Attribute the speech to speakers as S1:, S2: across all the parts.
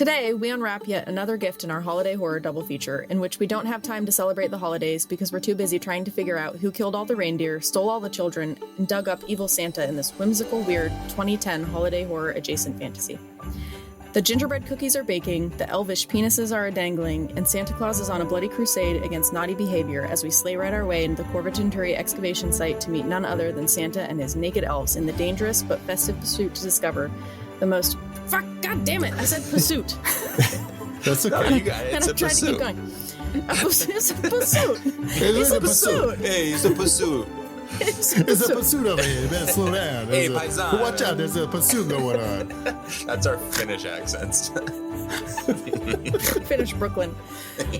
S1: Today, we unwrap yet another gift in our holiday horror double feature, in which we don't have time to celebrate the holidays because we're too busy trying to figure out who killed all the reindeer, stole all the children, and dug up evil Santa in this whimsical, weird 2010 holiday horror adjacent fantasy. The gingerbread cookies are baking, the elvish penises are a-dangling, and Santa Claus is on a bloody crusade against naughty behavior as we sleigh ride our way into the Corvigenturi excavation site to meet none other than Santa and his naked elves in the dangerous but festive pursuit to discover the most... Fuck, god damn it, I said pursuit.
S2: That's okay.
S3: No, you got it.
S1: And
S3: It's
S1: I'm
S3: a
S1: trying to keep
S3: pursuit.
S1: going. It's a pursuit. It's a pursuit.
S3: Hey, it's a pursuit.
S1: It's a
S2: There's a
S1: pursuit.
S2: pursuit over here. You better slow down.
S3: Hey,
S2: There's a-
S3: paisan.
S2: watch out. There's a pursuit going on.
S3: That's our Finnish accents.
S1: Finish Brooklyn.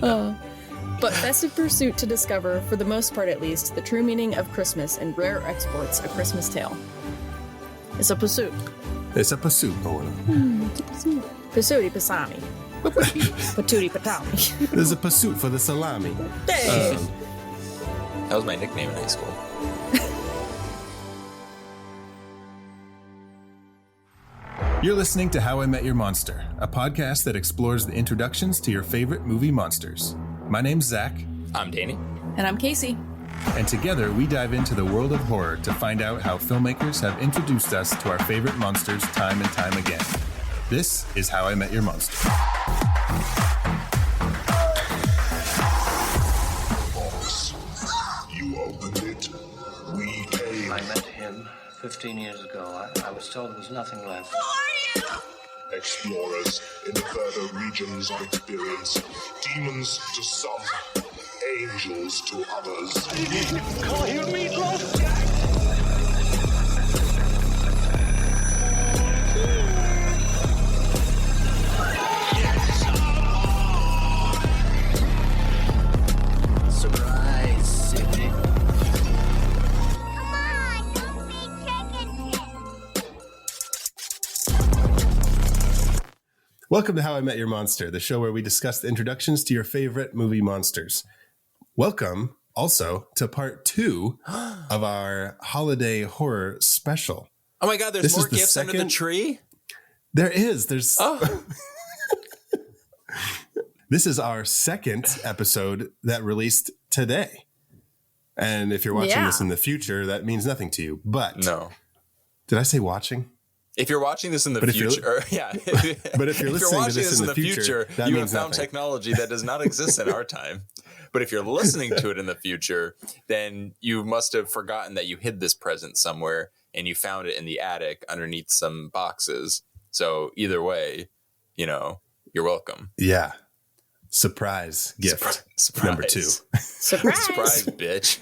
S1: But festive pursuit to discover, for the most part at least, the true meaning of Christmas and rare exports, A Christmas Tale. It's a pursuit.
S2: There's a pursuit going on.
S1: It's a pursuit. Pursuity pasami. Patootie patami.
S2: There's a pursuit for the salami.
S1: Hey.
S3: That was my nickname in high school.
S2: You're listening to How I Met Your Monster, a podcast that explores the introductions to your favorite movie monsters. My name's Zach,
S3: I'm Danny.
S1: And I'm Casey.
S2: and together we dive into the world of horror to find out how filmmakers have introduced us to our favorite monsters time and time again. This is How I Met Your Monster.
S4: Boss, you opened it. We came.
S5: I met him 15 years ago. I was told there was nothing left.
S4: Explorers in further regions of experience. Demons to some, angels to others.
S5: Call you Meatloaf! Surprise, Sydney.
S6: Come on, don't be chicken shit.
S2: Welcome to How I Met Your Monster, the show where we discuss the introductions to your favorite movie monsters. Welcome also to part 2 of our holiday horror special.
S3: Oh my God, there's
S2: This
S3: more
S2: is the
S3: gifts under the
S2: second-
S3: tree?
S2: There's
S3: Oh,
S2: This is our second episode that released today. And if you're watching
S1: Yeah.
S2: this in the future, that means nothing to you. But
S3: no.
S2: did I say watching?
S3: If you're watching this in the
S2: But if you're-
S3: future, yeah.
S2: But if you're listening to
S3: watching
S2: this in the future, that
S3: you have
S2: means
S3: found
S2: nothing.
S3: technology that does not exist in our time. But if you're listening to it in the future, then you must have forgotten that you hid this present somewhere and you found it in the attic underneath some boxes. So either way, you're welcome.
S2: Yeah. Surprise gift.
S3: Surprise.
S2: Number 2.
S1: Surprise!
S3: Surprise, bitch.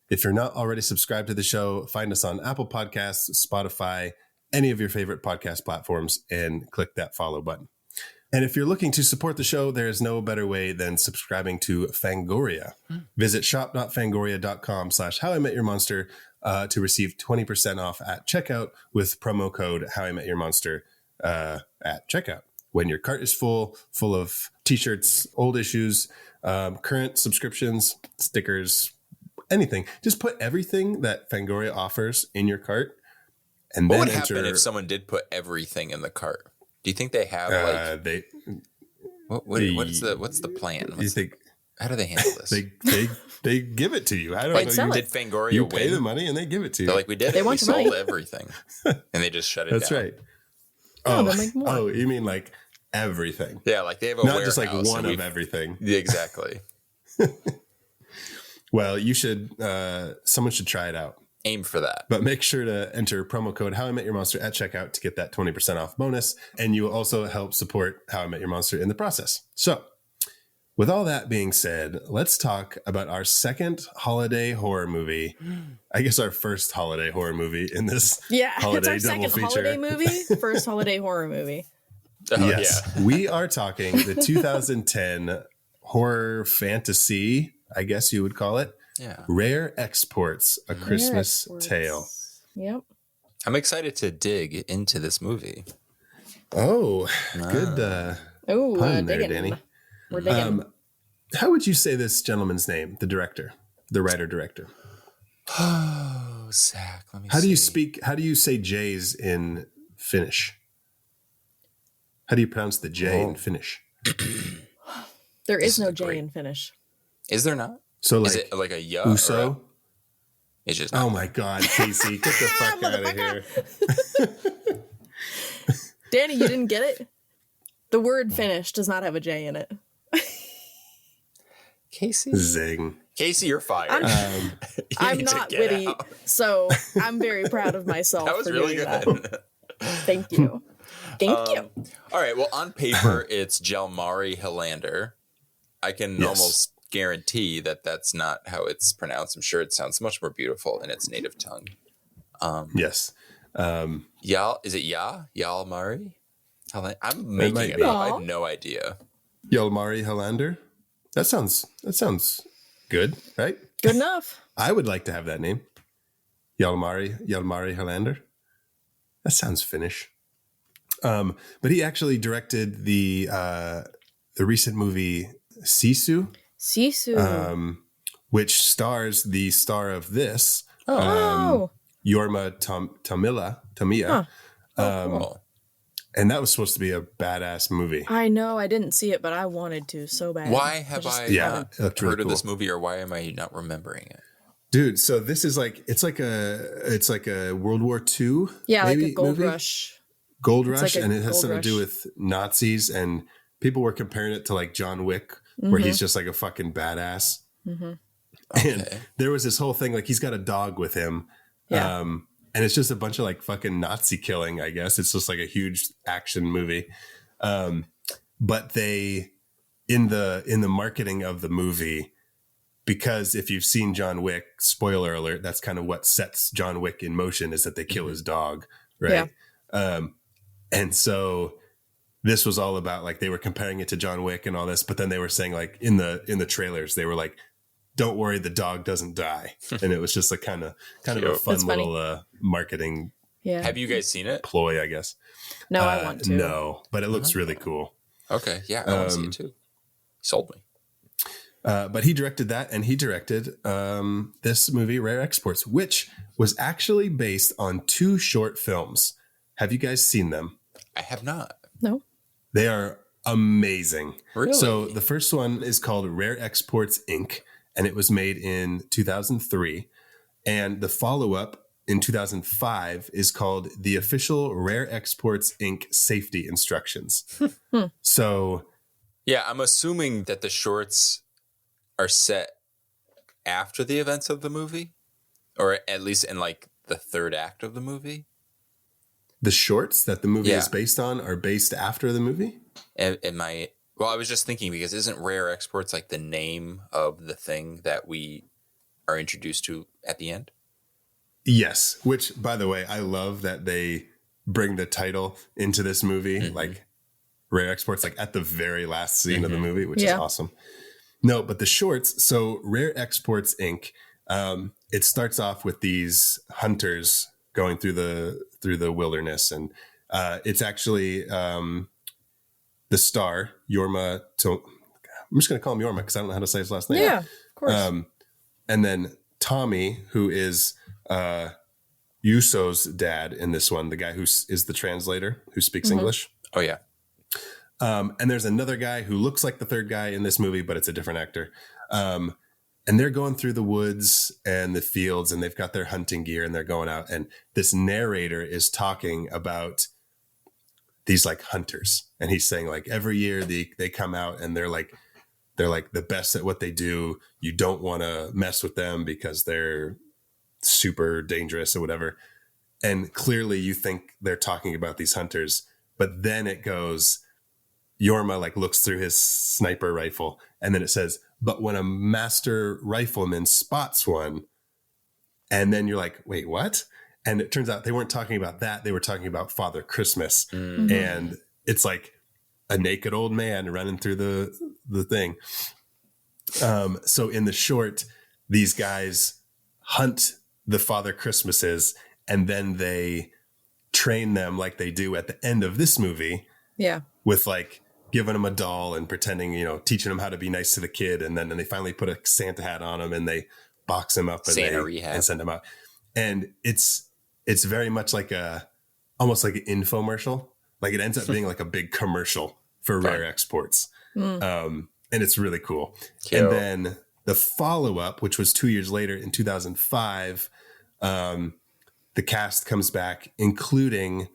S2: If you're not already subscribed to the show, find us on Apple Podcasts, Spotify, any of your favorite podcast platforms, and click that follow button. And if you're looking to support the show, there is no better way than subscribing to Fangoria. Visit shop.fangoria.com/howimetyourmonster to receive 20% off at checkout with promo code howimetyourmonster at checkout. When your cart is full of t-shirts, old issues, current subscriptions, stickers, anything, just put everything that Fangoria offers in your cart, and
S3: What
S2: then
S3: would
S2: enter.
S3: happen if someone did put everything in the cart? Do you think they have what's the plan?
S2: You think
S3: How do they handle this?
S2: they give it to you? I don't
S1: They'd
S2: know.
S1: sell
S2: You,
S1: it.
S3: Did Fangoria
S2: you
S3: win?
S2: pay the money and they give it to you.
S3: They're like, we did
S1: They
S3: it. We
S1: want your
S3: sold
S1: money.
S3: everything. And they just shut it
S2: That's
S3: down.
S2: right.
S1: Oh, they'll make more.
S2: Oh, you mean like everything?
S3: Yeah, like they have a
S2: Not
S3: warehouse.
S2: just like one
S3: and
S2: of everything.
S3: Yeah, exactly.
S2: Well, you should. Someone should try it out.
S3: Aim for that.
S2: But make sure to enter promo code How I Met Your Monster at checkout to get that 20% off bonus. And you will also help support How I Met Your Monster in the process. So with all that being said, let's talk about our second holiday horror movie. I guess our first holiday horror movie in this
S1: Yeah, it's
S2: holiday
S1: our
S2: double
S1: second
S2: feature.
S1: holiday movie, first holiday horror movie.
S3: Oh,
S2: Yes,
S3: yeah.
S2: we are talking the 2010 horror fantasy, I guess you would call it.
S3: Yeah.
S2: Rare Exports, A Christmas
S1: Exports.
S2: Tale.
S1: Yep.
S3: I'm excited to dig into this movie.
S2: Oh, good
S1: Oh,
S2: pun there,
S1: digging.
S2: Danny.
S1: We're digging.
S2: How would you say this gentleman's name, the director, the writer-director?
S3: Oh, Zach, let me
S2: How do you
S3: see.
S2: speak? How do you say J's in Finnish? How do you pronounce the J in Finnish?
S1: There is
S3: This
S1: no
S3: is
S1: J
S3: great.
S1: in Finnish.
S3: Is there not?
S2: So
S3: Is
S2: like
S3: it like a ya?
S2: uso?
S3: It's just
S2: Oh my God, Casey, get the fuck out of here.
S1: Danny, you didn't get it? The word Finnish does not have a J in it.
S3: Casey.
S2: Zing.
S3: Casey, you're fired.
S1: I'm,
S3: You
S1: I'm
S3: need to
S1: not
S3: get
S1: witty,
S3: out.
S1: so I'm very proud of myself.
S3: That was
S1: for
S3: really
S1: doing
S3: good.
S1: that. Thank you. Thank you.
S3: All right. Well, on paper, it's Jalmari Helander. I can
S2: Yes.
S3: almost guarantee that that's not how it's pronounced. I'm sure it sounds much more beautiful in its native tongue.
S2: Yes.
S3: Yal, is it Jalmari? I'm
S2: might
S3: making it
S2: be.
S3: up. I have no idea.
S2: Jalmari Helander. That sounds good, right?
S1: Good enough.
S2: I would like to have that name. Jalmari Helander. That sounds Finnish. But he actually directed the recent movie Sisu,
S1: Sisu.
S2: which stars the star of this,
S1: Oh.
S2: Jorma Tommila.
S1: Huh.
S3: Cool.
S2: And that was supposed to be a badass movie.
S1: I know. I didn't see it, but I wanted to so bad.
S3: Why have I
S2: Yeah,
S3: not
S2: it looked really
S3: heard of this
S2: cool.
S3: movie, or why am I not remembering it?
S2: Dude, so this is like it's like a World War II
S1: Yeah, like
S2: maybe
S1: a gold
S2: movie?
S1: rush.
S2: Gold
S1: It's
S2: Rush,
S1: like a
S2: and it has
S1: gold
S2: something to do
S1: rush.
S2: with Nazis, and people were comparing it to like John Wick, where he's just like a fucking badass. And
S3: Okay.
S2: there was this whole thing, like he's got a dog with him,
S1: Yeah.
S2: and it's just a bunch of like fucking Nazi killing. I guess it's just like a huge action movie. But they in the marketing of the movie, because if you've seen John Wick, spoiler alert, that's kind of what sets John Wick in motion, is that they kill his dog, right? And so this was all about, like, they were comparing it to John Wick and all this, but then they were saying, like, in the trailers, they were like, don't worry, the dog doesn't die. And it was just a kind of a
S3: Cute.
S2: fun
S1: That's funny.
S2: little marketing
S1: Yeah.
S3: Have you guys seen it?
S2: ploy, I guess.
S1: No, I want to.
S2: No, but it looks really cool.
S3: Okay. Yeah, I want to see it too. Sold me.
S2: But he directed that, and he directed this movie, Rare Exports, which was actually based on 2 short films. Have you guys seen them?
S3: I have not.
S1: No.
S2: They are amazing.
S3: Really?
S2: So the first one is called Rare Exports Inc., and it was made in 2003. And the follow-up in 2005 is called The Official Rare Exports Inc. Safety Instructions. So
S3: Yeah, I'm assuming that the shorts are set after the events of the movie, or at least in like the third act of the movie.
S2: the shorts that the movie
S3: Yeah.
S2: is based on are based after the movie?
S3: Well, I was just thinking, because isn't Rare Exports like the name of the thing that we are introduced to at the end?
S2: Yes, which, by the way, I love that they bring the title into this movie, like Rare Exports, like at the very last scene of the movie, which is
S1: Yeah.
S2: awesome. No, but the shorts, so Rare Exports Inc., it starts off with these hunters going through the wilderness, and it's actually the star, Jorma I'm just going to call him Jorma because I don't know how to say his last name.
S1: Yeah, of course.
S2: And then Tommy, who is Yuso's dad in this one, the guy who is the translator who speaks English.
S3: Oh yeah.
S2: And there's another guy who looks like the third guy in this movie, but it's a different actor. And they're going through the woods and the fields, and they've got their hunting gear, and they're going out. And this narrator is talking about these like hunters, and he's saying, like, every year they come out, and they're like the best at what they do. You don't want to mess with them because they're super dangerous or whatever. And clearly you think they're talking about these hunters, but then it goes, Jorma like looks through his sniper rifle, and then it says, but when a master rifleman spots one, and then you're like, wait, what? And it turns out they weren't talking about that. They were talking about Father Christmas. And it's like a naked old man running through the thing. So in the short, these guys hunt the Father Christmases, and then they train them like they do at the end of this movie
S1: Yeah.
S2: with like giving them a doll and pretending, teaching them how to be nice to the kid. And then they finally put a Santa hat on him, and they box him up and
S3: Santa rehab.
S2: and send him out. And it's very much like a almost like an infomercial. Like it ends up being like a big commercial for rare exports. And it's really cool.
S3: Cute.
S2: And then the follow-up, which was 2 years later in 2005, the cast comes back, including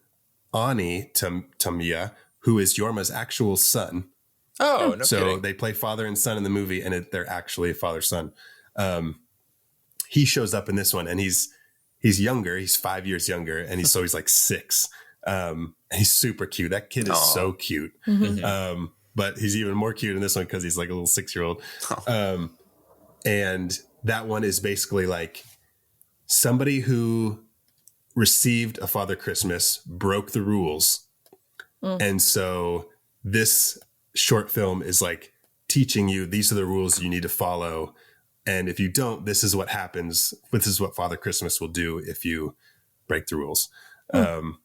S2: Onni Tommila, who is Jorma's actual son.
S3: Oh, no
S2: So
S3: kidding.
S2: they play father and son in the movie, and they're actually father-son. He shows up in this one, and he's younger. He's 5 years younger, and he's like 6. And he's super cute. That kid is so cute. But he's even more cute in this one because he's like a little 6-year-old. And that one is basically like somebody who received a Father Christmas broke the rules. And so this short film is like teaching you, these are the rules you need to follow. And if you don't, this is what happens. This is what Father Christmas will do if you break the rules. And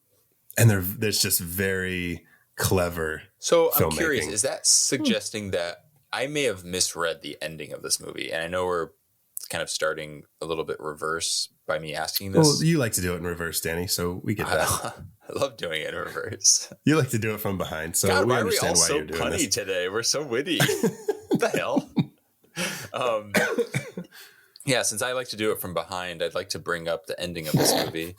S2: there's just very clever
S3: So I'm
S2: filmmaking.
S3: curious, is that suggesting that I may have misread the ending of this movie? And I know we're kind of starting a little bit reverse by me asking this.
S2: Well, you like to do it in reverse, Danny, so we get that.
S3: I love doing it in reverse.
S2: You like to do it from behind, so
S3: God,
S2: we
S3: why are we
S2: understand
S3: all
S2: why
S3: so
S2: you're doing
S3: punny
S2: this.
S3: today? We're so witty. What the hell? Yeah, since I like to do it from behind, I'd like to bring up the ending of this movie.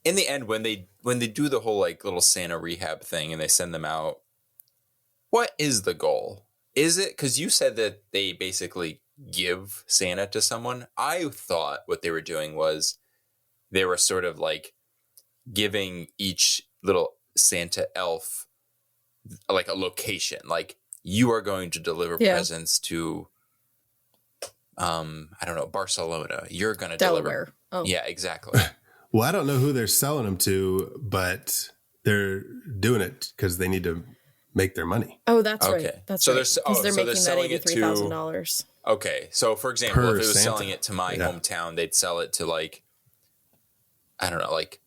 S3: In the end, when they do the whole like little Santa rehab thing and they send them out, what is the goal? Is it because you said that they basically give Santa to someone? I thought what they were doing was they were sort of like giving each little Santa elf like a location, like you are going to deliver presents to I don't know, Barcelona. You're going to
S1: Delaware.
S3: deliver. Yeah, exactly.
S2: Well, I don't know who they're selling them to, but they're doing it because they need to make their money.
S1: Oh, that's
S3: Okay.
S1: right. That's
S3: So
S1: right.
S3: they're-
S1: Because
S3: oh,
S1: they're
S3: so they're
S1: making that
S3: selling it to-
S1: $83,000.
S3: Okay. So for example,
S2: Per
S3: if it was
S2: Santa.
S3: selling it to my
S2: Yeah.
S3: hometown, they'd sell it to like, I don't know, like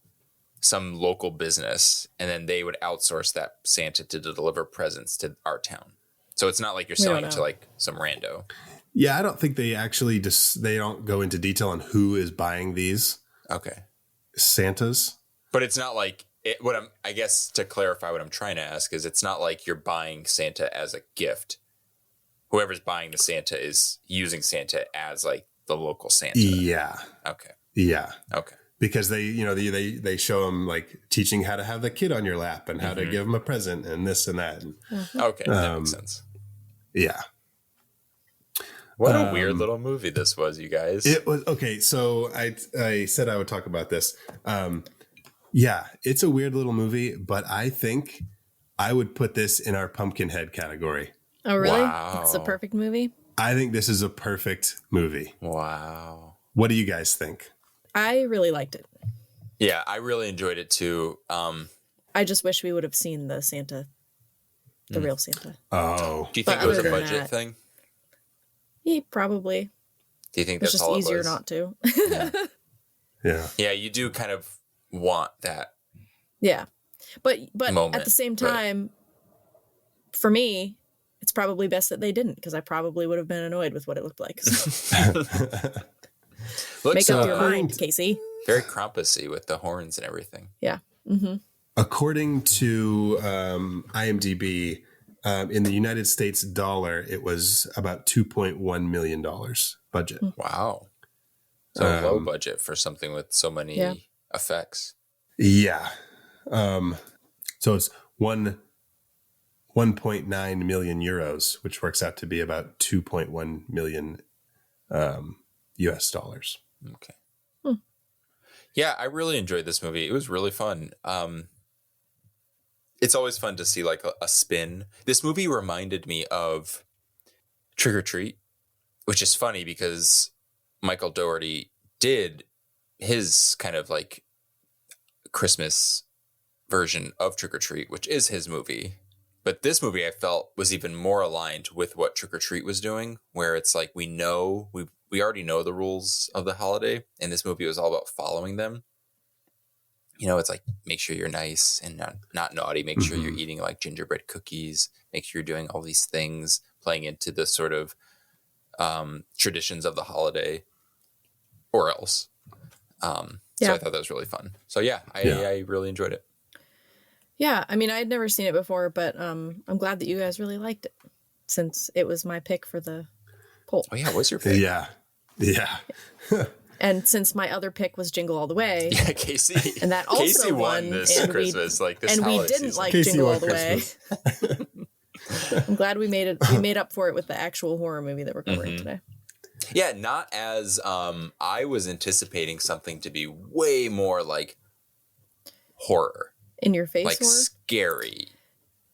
S3: some local business, and then they would outsource that Santa to deliver presents to our town. So it's not like you're
S1: We don't
S3: selling it to
S1: know.
S3: like some rando.
S2: Yeah, I don't think they actually they don't go into detail on who is buying these
S3: Okay.
S2: Santas.
S3: But it's not like I guess to clarify what I'm trying to ask is it's not like you're buying Santa as a gift. Whoever's buying the Santa is using Santa as like the local Santa.
S2: Yeah,
S3: Okay.
S2: yeah.
S3: Okay.
S2: Because they show them like teaching how to have the kid on your lap and how to give them a present and this and that. And,
S3: Okay. That makes sense.
S2: yeah.
S3: What a weird little movie this was, you guys.
S2: It was okay. So I said I would talk about this. Yeah, it's a weird little movie, but I think I would put this in our Pumpkinhead category.
S1: Oh, really?
S3: Wow.
S1: It's a perfect movie?
S2: I think this is a perfect movie.
S3: Wow.
S2: What do you guys think?
S1: I really liked it.
S3: Yeah, I really enjoyed it too.
S1: I just wish we would have seen the Santa, the real Santa.
S2: Oh,
S3: Do you think
S1: But
S3: it was a
S1: other than
S3: budget
S1: that-
S3: thing?
S1: Yeah, probably.
S3: Do you think
S1: It's
S3: that's
S1: just
S3: all
S1: easier
S3: it was?
S1: not to.
S2: yeah.
S3: Yeah, you do kind of want that.
S1: Yeah. But
S3: Moment,
S1: at the same
S3: but-
S1: time, for me, it's probably best that they didn't, because I probably would have been annoyed with what it looked like. So
S3: Looks
S1: make up your
S2: according
S1: mind,
S2: to-
S1: Casey.
S3: very Krampusy with the horns and everything.
S1: Yeah.
S2: According to IMDb, in the United States dollar, it was about $2.1 million budget.
S3: Wow. So low budget for something with so many
S1: Yeah.
S3: effects.
S2: Yeah. So it's 1.9 million euros, which works out to be about 2.1 million US dollars.
S3: Okay. Yeah, I really enjoyed this movie. It was really fun. It's always fun to see like a spin. This movie reminded me of Trick or Treat, which is funny because Michael Dougherty did his kind of like Christmas version of Trick or Treat, which is his movie. But this movie I felt was even more aligned with what Trick or Treat was doing, where it's like we already know the rules of the holiday, and this movie was all about following them. You know, it's like make sure you're nice and not naughty, make sure you're eating like gingerbread cookies, make sure you're doing all these things, playing into the sort of traditions of the holiday, or else. So I thought that was really fun. So I really enjoyed it.
S1: Yeah, I mean, I had never seen it before, but I'm glad that you guys really liked it, since it was my pick for the poll.
S3: Oh yeah, what's your pick?
S2: Yeah.
S1: And since my other pick was Jingle All the Way,
S3: Yeah, Casey.
S1: and that also
S3: Casey won this
S1: and
S3: Christmas,
S1: and we didn't
S3: season.
S1: like
S2: Casey
S1: Jingle
S2: won
S1: All the Way. I'm glad we made it. We made up for it with the actual horror movie that we're covering today.
S3: Yeah, not as I was anticipating something to be way more like horror,
S1: In your face
S3: like
S1: horror.
S3: scary.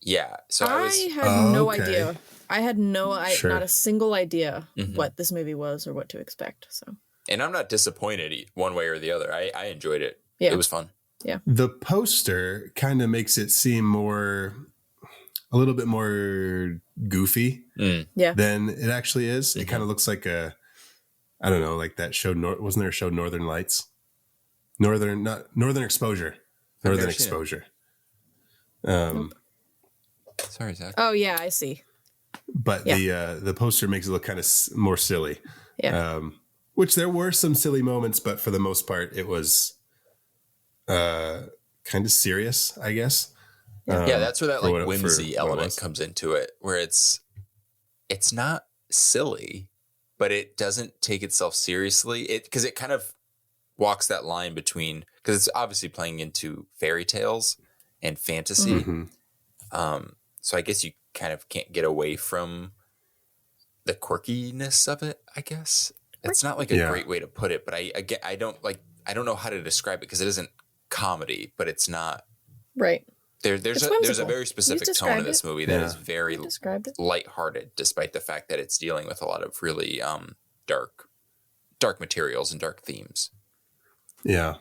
S3: Yeah, so
S1: I had no
S2: okay.
S1: idea. I had
S2: Sure.
S1: not a single idea what this movie was or what to expect. So,
S3: and I'm not disappointed one way or the other. I enjoyed it.
S1: Yeah.
S3: It was fun.
S2: The poster kind of makes it seem a little bit more goofy
S1: yeah,
S2: than it actually is. It kind of looks like I don't know, like that show. Wasn't there a show Northern Lights? Northern Exposure. Northern
S3: never seen it.
S2: Exposure.
S3: Sorry, Zach.
S1: oh yeah, I see.
S2: But the poster makes it look kind of more silly.
S1: Yeah,
S2: Which there were some silly moments, but for the most part, it was kind of serious, I guess.
S3: Yeah, that's where that like whimsy
S2: for what it
S3: element
S2: was.
S3: comes into it, where it's not silly, but it doesn't take itself seriously. Because it kind of walks that line between, because it's obviously playing into fairy tales and fantasy. So I guess you kind of can't get away from the quirkiness of it, I guess. It's not like a great way to put it, but I don't know how to describe it, because it isn't comedy, but it's not.
S1: right.
S3: There's a
S1: whimsical.
S3: very specific
S1: You
S3: tone in
S1: described
S3: this
S1: it.
S3: movie that is very
S1: Described it.
S3: lighthearted, despite the fact that it's dealing with a lot of really dark materials and dark themes.
S2: Yeah.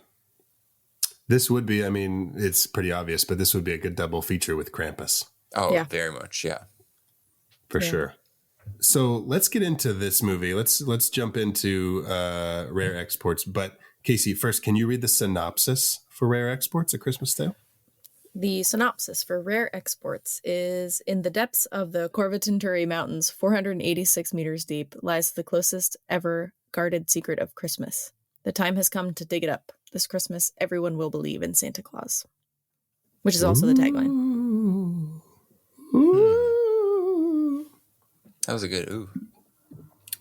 S2: This would be, I mean, it's pretty obvious, but this would be a good double feature with Krampus.
S3: Oh,
S1: Yeah.
S3: very much, yeah.
S2: For sure. So let's get into this movie. Let's jump into Rare Exports. But Casey, first, can you read the synopsis for Rare Exports: A Christmas Tale?
S1: The synopsis for Rare Exports is: in the depths of the Corvatinturi Mountains, 486 meters deep, lies the closest ever guarded secret of Christmas. The time has come to dig it up. This Christmas, everyone will believe in Santa Claus. Which is also the tagline.
S3: That was a good ooh.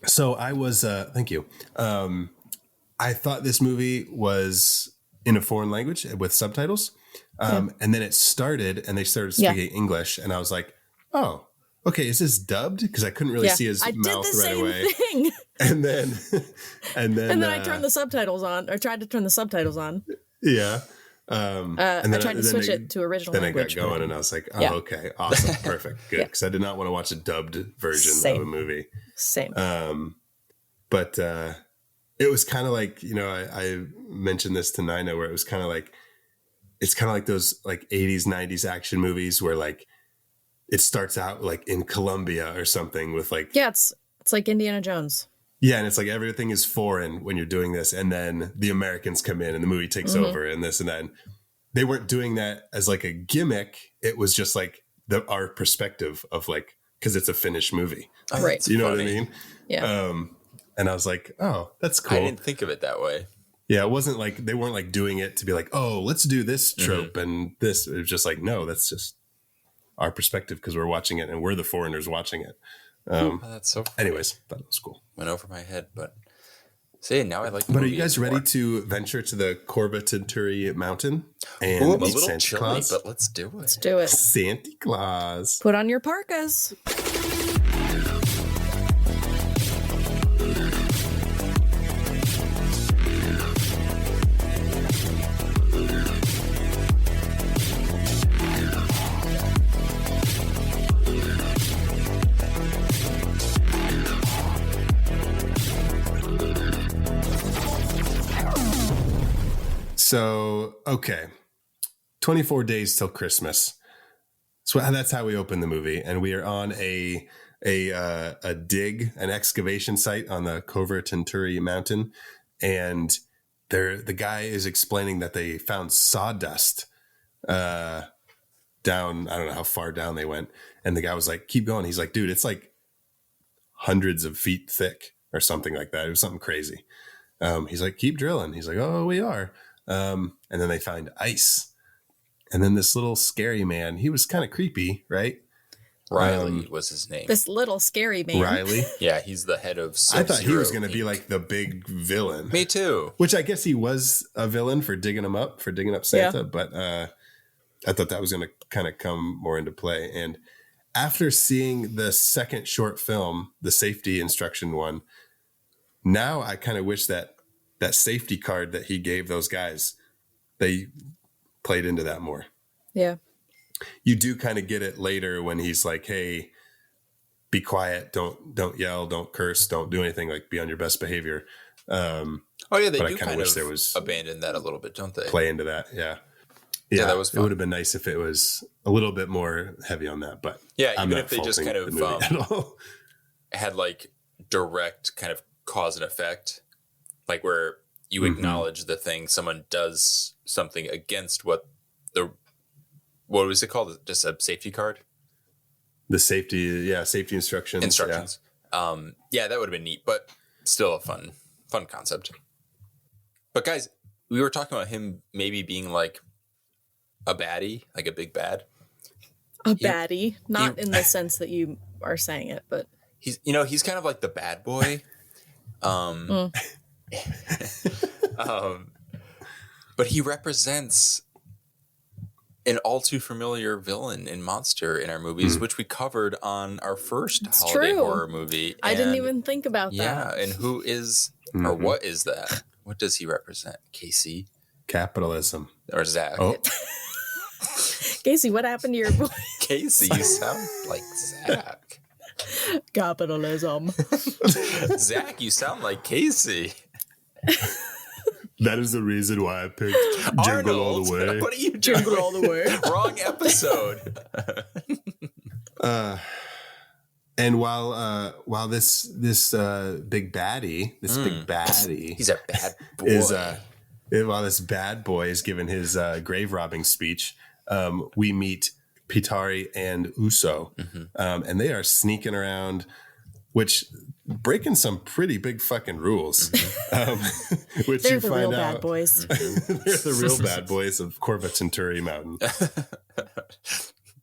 S2: So I was, thank you. I thought this movie was in a foreign language with subtitles. And then it started and they started speaking English. And I was like, oh, okay, is this dubbed? Because I couldn't really see his mouth right away.
S1: Thing.
S2: And then
S1: I turned the subtitles on, or tried to turn the subtitles on.
S2: Yeah.
S1: And I tried to switch it to original
S2: then
S1: language.
S2: Then I got going and I was like, oh, okay, awesome, perfect, good. Because I did not want to watch a dubbed version of a movie.
S1: Same.
S2: But it was kind of like, I mentioned this to Nina, where it was kind of like, it's kind of like those like 80s, 90s action movies where like it starts out like in Colombia or something with like...
S1: Yeah, it's like Indiana Jones.
S2: Yeah, and it's like everything is foreign when you're doing this, and then the Americans come in and the movie takes over and this and that. And they weren't doing that as like a gimmick. It was just like our perspective of like, because it's a Finnish movie.
S3: Oh,
S1: right.
S2: You know what I mean?
S1: Yeah.
S2: And I was like, oh, that's cool.
S3: I didn't think of it that way.
S2: Yeah, it wasn't like they weren't like doing it to be like, oh, let's do this trope and this. It was just like, no, that's just our perspective because we're watching it and we're the foreigners watching it.
S3: That's so funny.
S2: Anyways, that was cool.
S3: Went over my head, but see, now I like the
S2: But are
S3: movie
S2: you guys
S3: even
S2: ready
S3: more.
S2: to venture to the Corvatinturi Mountain and
S3: Ooh, I'm a
S2: meet
S3: little
S2: Santa
S3: chilly,
S2: Claus?
S3: but let's do it.
S1: Let's do it.
S2: Santa Claus.
S1: Put on your parkas.
S2: So, okay. 24 days till Christmas. So that's how we open the movie. And we are on a dig, an excavation site on the Corvatinturi Mountain. And the guy is explaining that they found sawdust down. I don't know how far down they went. And the guy was like, keep going. He's like, dude, it's like hundreds of feet thick or something like that. It was something crazy. He's like, keep drilling. He's like, oh, we are. And then they find ice. And then this little scary man, he was kind of creepy, right?
S3: Riley was his name.
S1: This little scary man.
S2: Riley.
S3: Yeah, he's the head of
S2: I thought he was going to
S3: Inc.
S2: be like the big villain.
S3: Me too.
S2: Which I guess he was a villain for digging up Santa. Yeah. But I thought that was going to kind of come more into play. And after seeing the second short film, the safety instruction one, now I kind of wish that safety card that he gave those guys, they played into that more.
S1: Yeah.
S2: You do kind of get it later when he's like, hey, be quiet. Don't yell. Don't curse. Don't do anything. Like, be on your best behavior.
S3: Oh, yeah. They do
S2: kind of wish there was
S3: abandon that a little bit, don't they?
S2: Play into that. Yeah.
S3: Yeah, that was fun.
S2: It would have been nice if it was a little bit more heavy on that. But
S3: yeah, even if they just kind of
S2: the
S3: had like direct kind of cause and effect, like where you acknowledge the thing, someone does something against what was it called? Just a safety card?
S2: The safety instructions.
S3: Yeah, that would have been neat, but still a fun concept. But guys, we were talking about him maybe being like a baddie, like a big bad.
S1: Baddie, not in the sense that you are saying it, but
S3: he's kind of like the bad boy. But he represents an all too familiar villain in Monster in our movies, which we covered on our first holiday horror movie.
S1: I didn't even think about that.
S3: Yeah, and who is or what is that? What does he represent? Casey?
S2: Capitalism.
S3: Or Zach?
S2: Oh.
S1: Casey, what happened to your voice?
S3: Casey, you sound like Zach.
S1: Capitalism.
S3: Zach, you sound like Casey.
S2: That is the reason why I picked Jingle All the Way.
S3: What are you doing?
S1: Jingle All the Way.
S3: Wrong episode.
S2: And while this big baddie,
S3: he's a bad boy.
S2: While this bad boy is giving his grave robbing speech, we meet Pitari and Uso, and they are sneaking around, which breaking some pretty big fucking rules. Which
S1: they're
S2: you
S1: the
S2: find
S1: real
S2: out,
S1: bad boys.
S2: They're the real bad boys of Corva Centauri Mountain.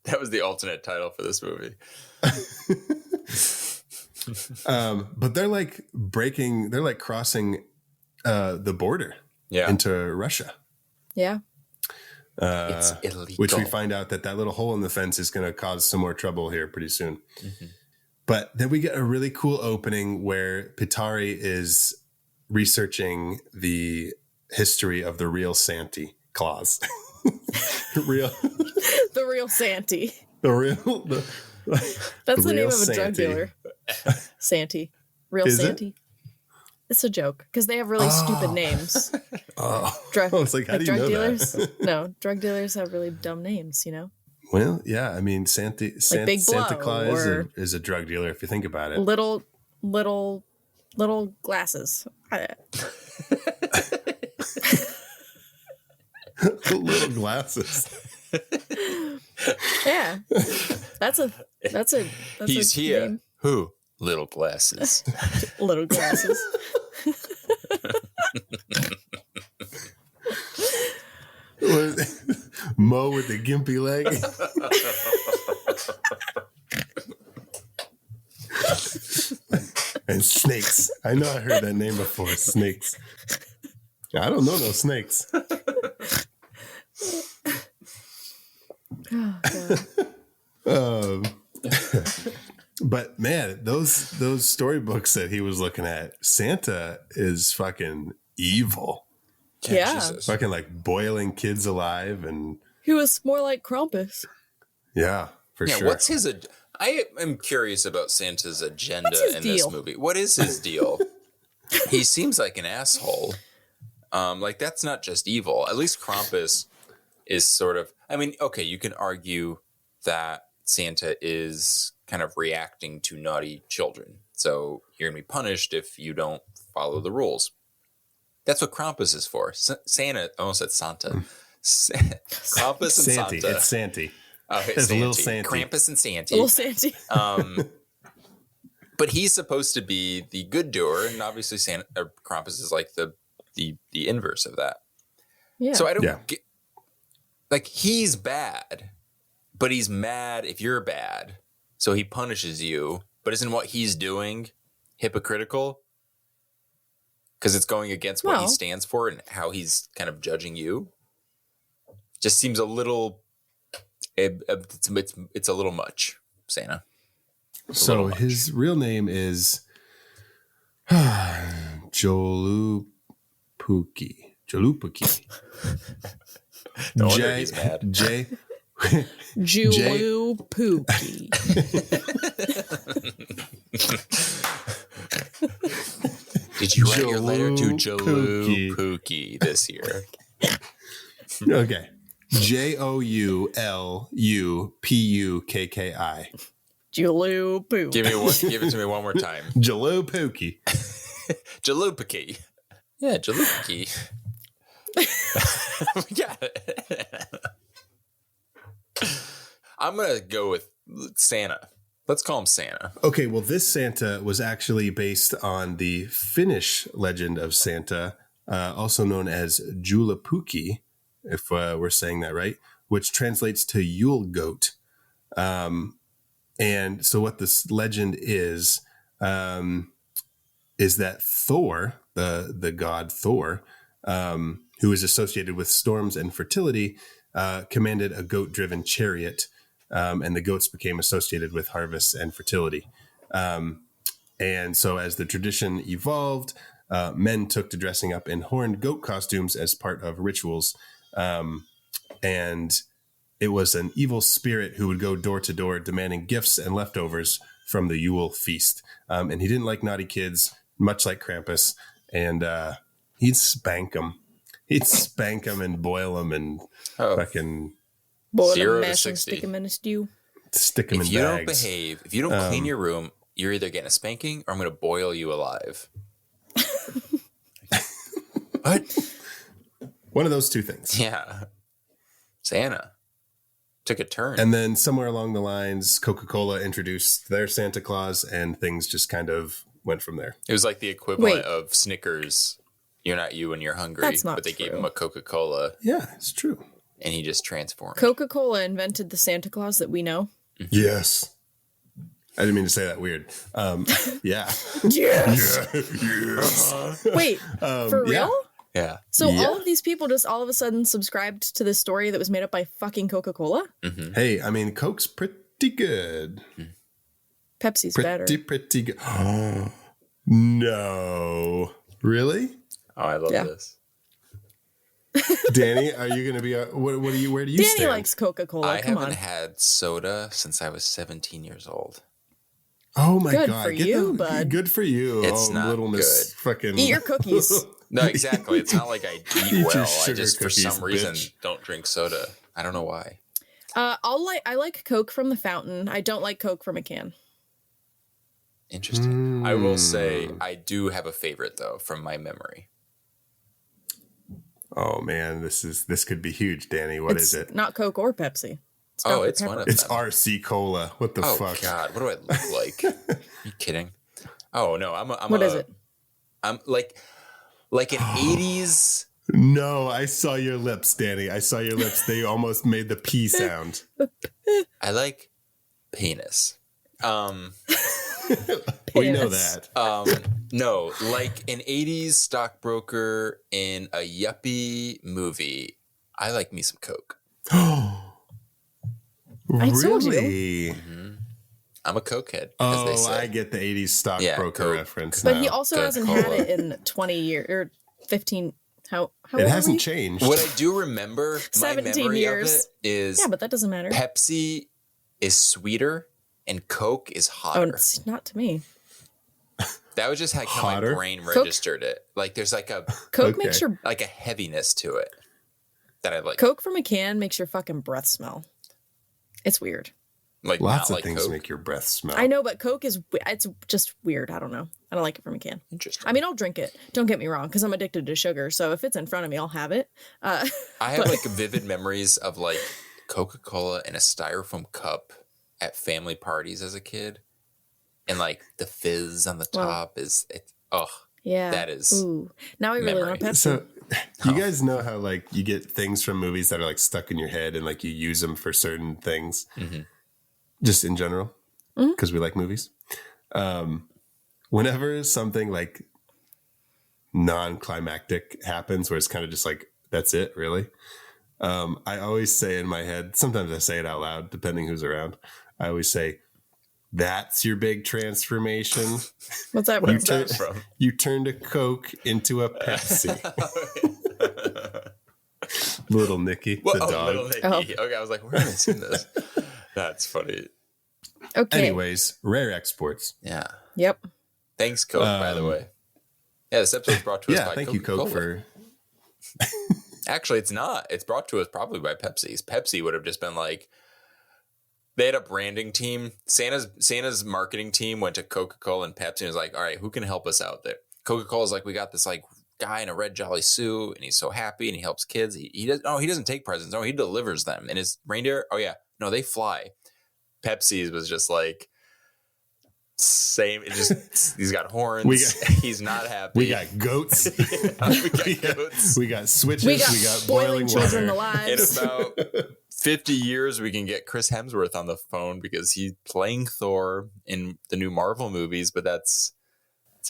S3: That was the alternate title for this movie.
S2: But they're like crossing the border into Russia.
S1: Yeah.
S3: It's illegal.
S2: Which we find out that little hole in the fence is going to cause some more trouble here pretty soon. But then we get a really cool opening where Pitari is researching the history of the real Santa Claus.
S1: The real Santa. That's the name of a drug dealer. Santa. Real Santa. It's a joke because they have really stupid names.
S2: I was like, how do you know
S1: dealers?
S2: that?
S1: No, drug dealers have really dumb names, you know?
S2: Well, yeah. I mean, Santa Claus is a drug dealer if you think about it.
S1: Little glasses.
S2: Little glasses.
S1: Yeah. That's
S3: He's here.
S1: Name.
S3: Who? Little glasses.
S1: Little glasses.
S2: Mo with the gimpy leg. And snakes. I know I heard that name before. Snakes. I don't know no snakes.
S1: Oh, God.
S2: But man, those storybooks that he was looking at, Santa is fucking evil.
S1: Yeah.
S3: Jesus.
S2: Fucking like boiling kids alive, and
S1: He was more like Krampus.
S2: yeah, for sure.
S3: What's his? I am curious about Santa's agenda in this
S1: deal?
S3: movie. What is his deal? He seems like an asshole. Like that's not just evil. At least Krampus is sort of. I mean, okay, you can argue that Santa is kind of reacting to naughty children, so you're gonna be punished if you don't follow the rules. That's what Krampus is for. Santa, I almost said Santa. Krampus and
S2: Santy.
S3: Santa.
S2: It's Santy.
S3: Okay,
S2: It's a little
S3: Santy.
S2: Santy.
S3: Krampus and Santy.
S1: Little Santa.
S3: But he's supposed to be the good doer, and obviously Santa or Krampus is like the inverse of that.
S1: Yeah.
S3: So I don't get, like, he's bad, but he's mad if you're bad. So he punishes you, but isn't what he's doing hypocritical? Because it's going against what he stands for and how he's kind of judging you. Just seems a little, it's a little much, Santa.
S2: So his real name is Jolupuki. Jolupuki.
S3: No wonder he's mad.
S1: Jolupuki.
S3: Did you write your letter to Jolupuki this year?
S2: Okay. Joulupukki.
S1: Jolupuki.
S3: Give it to me one more time.
S2: Jolupuki.
S3: Jolupuki. Yeah, Jolupuki. We got it. I'm gonna go with Santa. Let's call him Santa.
S2: Okay, well, this Santa was actually based on the Finnish legend of Santa, also known as Juhlapukki, if we're saying that right, which translates to Yule goat. And so what this legend is that Thor, the god Thor, who is associated with storms and fertility, commanded a goat-driven chariot, and the goats became associated with harvests and fertility. And so as the tradition evolved, men took to dressing up in horned goat costumes as part of rituals. And it was an evil spirit who would go door to door demanding gifts and leftovers from the Yule feast. And he didn't like naughty kids, much like Krampus. And he'd spank them. He'd spank them and boil them and fucking...
S1: Boil
S3: 0
S1: them,
S3: to
S1: mash them,
S3: 60.
S1: stick them in a stew.
S2: Stick them in
S3: If you
S2: bags.
S3: don't behave, if you don't clean your room, you're either getting a spanking or I'm going to boil you alive. What?
S2: One of those two things.
S3: Yeah. Santa took a turn.
S2: And then somewhere along the lines, Coca-Cola introduced their Santa Claus, and things just kind of went from there.
S3: It was like the equivalent of Snickers. You're not you when you're hungry.
S1: That's not
S3: but they gave
S1: true.
S3: him a Coca-Cola
S2: Yeah, it's true.
S3: and he just transformed.
S1: Coca-Cola invented the Santa Claus that we know.
S2: Yes. I didn't mean to say that weird. Yeah.
S1: Yes. Wait, for real?
S3: Yeah.
S1: So
S2: Yeah.
S1: all of these people just all of a sudden subscribed to this story that was made up by fucking Coca-Cola?
S3: Mm-hmm.
S2: Hey, I mean, Coke's pretty good.
S1: Pepsi's better.
S2: Pretty good. No. Really?
S3: Oh, I love this.
S2: Danny, are you going to be, where do you
S1: Danny
S2: stand?
S1: likes Coca-Cola.
S3: I
S1: Come
S3: haven't
S1: on.
S3: had soda since I was 17 years old.
S2: Oh my
S1: Good
S2: God.
S1: for you, bud.
S2: Good for you.
S3: It's not
S2: little Miss
S3: good.
S2: fucking.
S1: Eat your cookies.
S3: No, exactly. It's not like I
S2: Eat
S3: eat
S2: your
S3: well. I
S2: sugar
S3: just, for
S2: cookies,
S3: some reason,
S2: bitch.
S3: don't drink soda. I don't know why.
S1: I like Coke from the fountain. I don't like Coke from a can.
S3: Interesting. I will say I do have a favorite, though, from my memory.
S2: Oh man, this could be huge, Danny. What is it?
S1: Not Coke or Pepsi. It's
S3: Oh,
S1: Dr.
S3: it's one
S1: Pepper.
S3: of
S2: It's
S3: them.
S2: RC Cola. What the
S3: Oh,
S2: fuck?
S3: God. What do I look like? Are you kidding? Oh, no.
S1: What is it?
S3: I'm like an 80s.
S2: No, I saw your lips, Danny. I saw your lips. They almost made the P sound.
S3: I like penis.
S2: We know
S1: Penis.
S2: that.
S3: No, like an 80s stockbroker in a yuppie movie. I like me some Coke.
S1: told you.
S2: Really?
S3: I'm a Coke head, as they
S2: Oh,
S3: say.
S2: I get the 80s stockbroker
S3: Coke.
S2: reference.
S1: But
S2: now.
S1: he also hasn't
S3: Coca-Cola.
S1: had it in 20 years or 15. How
S2: It
S1: old
S2: hasn't
S1: are we?
S2: changed.
S3: What I do remember, my
S1: 17
S3: memory
S1: years.
S3: of it is
S1: Yeah, but that doesn't matter.
S3: Pepsi is sweeter and Coke is
S1: Oh,
S3: hotter.
S1: it's not to me.
S3: That was just how my
S2: Hotter?
S3: brain registered it. Like there's like a
S1: Coke
S2: Okay.
S1: makes your
S3: heaviness to it that I like.
S1: Coke from a can makes your fucking breath smell. It's weird.
S3: Like
S2: Lots
S3: not
S2: of
S3: like
S2: things
S3: Coke.
S2: make your breath smell.
S1: I know, but Coke it's just weird. I don't know. I don't like it from a can.
S3: Interesting.
S1: I mean, I'll drink it. Don't get me wrong, because I'm addicted to sugar. So if it's in front of me, I'll have it.
S3: I have like vivid memories of like Coca-Cola in a styrofoam cup at family parties as a kid. and like the fizz on the top is
S1: Yeah.
S3: that is
S1: Ooh. Now I really want a Pepsi.
S2: So you guys know how like you get things from movies that are like stuck in your head and like you use them for certain things, just in general, because we like movies. Whenever something like non-climactic happens, where it's kind of just like that's it, really. I always say in my head. Sometimes I say it out loud, depending who's around. I always say, "That's your big transformation."
S1: What's that
S3: from?
S2: You turned a Coke into a Pepsi. Little Nicky, the dog.
S3: Little Nicky.
S1: Oh.
S3: Okay, I was like, where have I seen this? That's funny.
S1: Okay.
S2: Anyways, rare exports.
S3: Yeah.
S1: Yep.
S3: Thanks, Coke, by the way. Yeah, this episode's brought to us by
S2: Thank you, Coke,
S3: Coca-Cola.
S2: for.
S3: Actually, it's not. It's brought to us probably by Pepsi's. Pepsi would have just been like, they had a branding team. Santa's marketing team went to Coca-Cola and Pepsi and was like, all right, who can help us out there? Coca-Cola's like, we got this like guy in a red jolly suit and he's so happy and he helps kids. He doesn't take presents. No, he delivers them. And his reindeer, no, they fly. Pepsi's was just like, same. It just, he's got horns. He's not happy.
S2: We got goats.
S3: we got goats.
S2: We got switches.
S1: We
S2: We
S1: got
S2: got boiling
S1: children
S2: water.
S3: In
S1: alive.
S3: about 50 years, we can get Chris Hemsworth on the phone because he's playing Thor in the new Marvel movies, but that's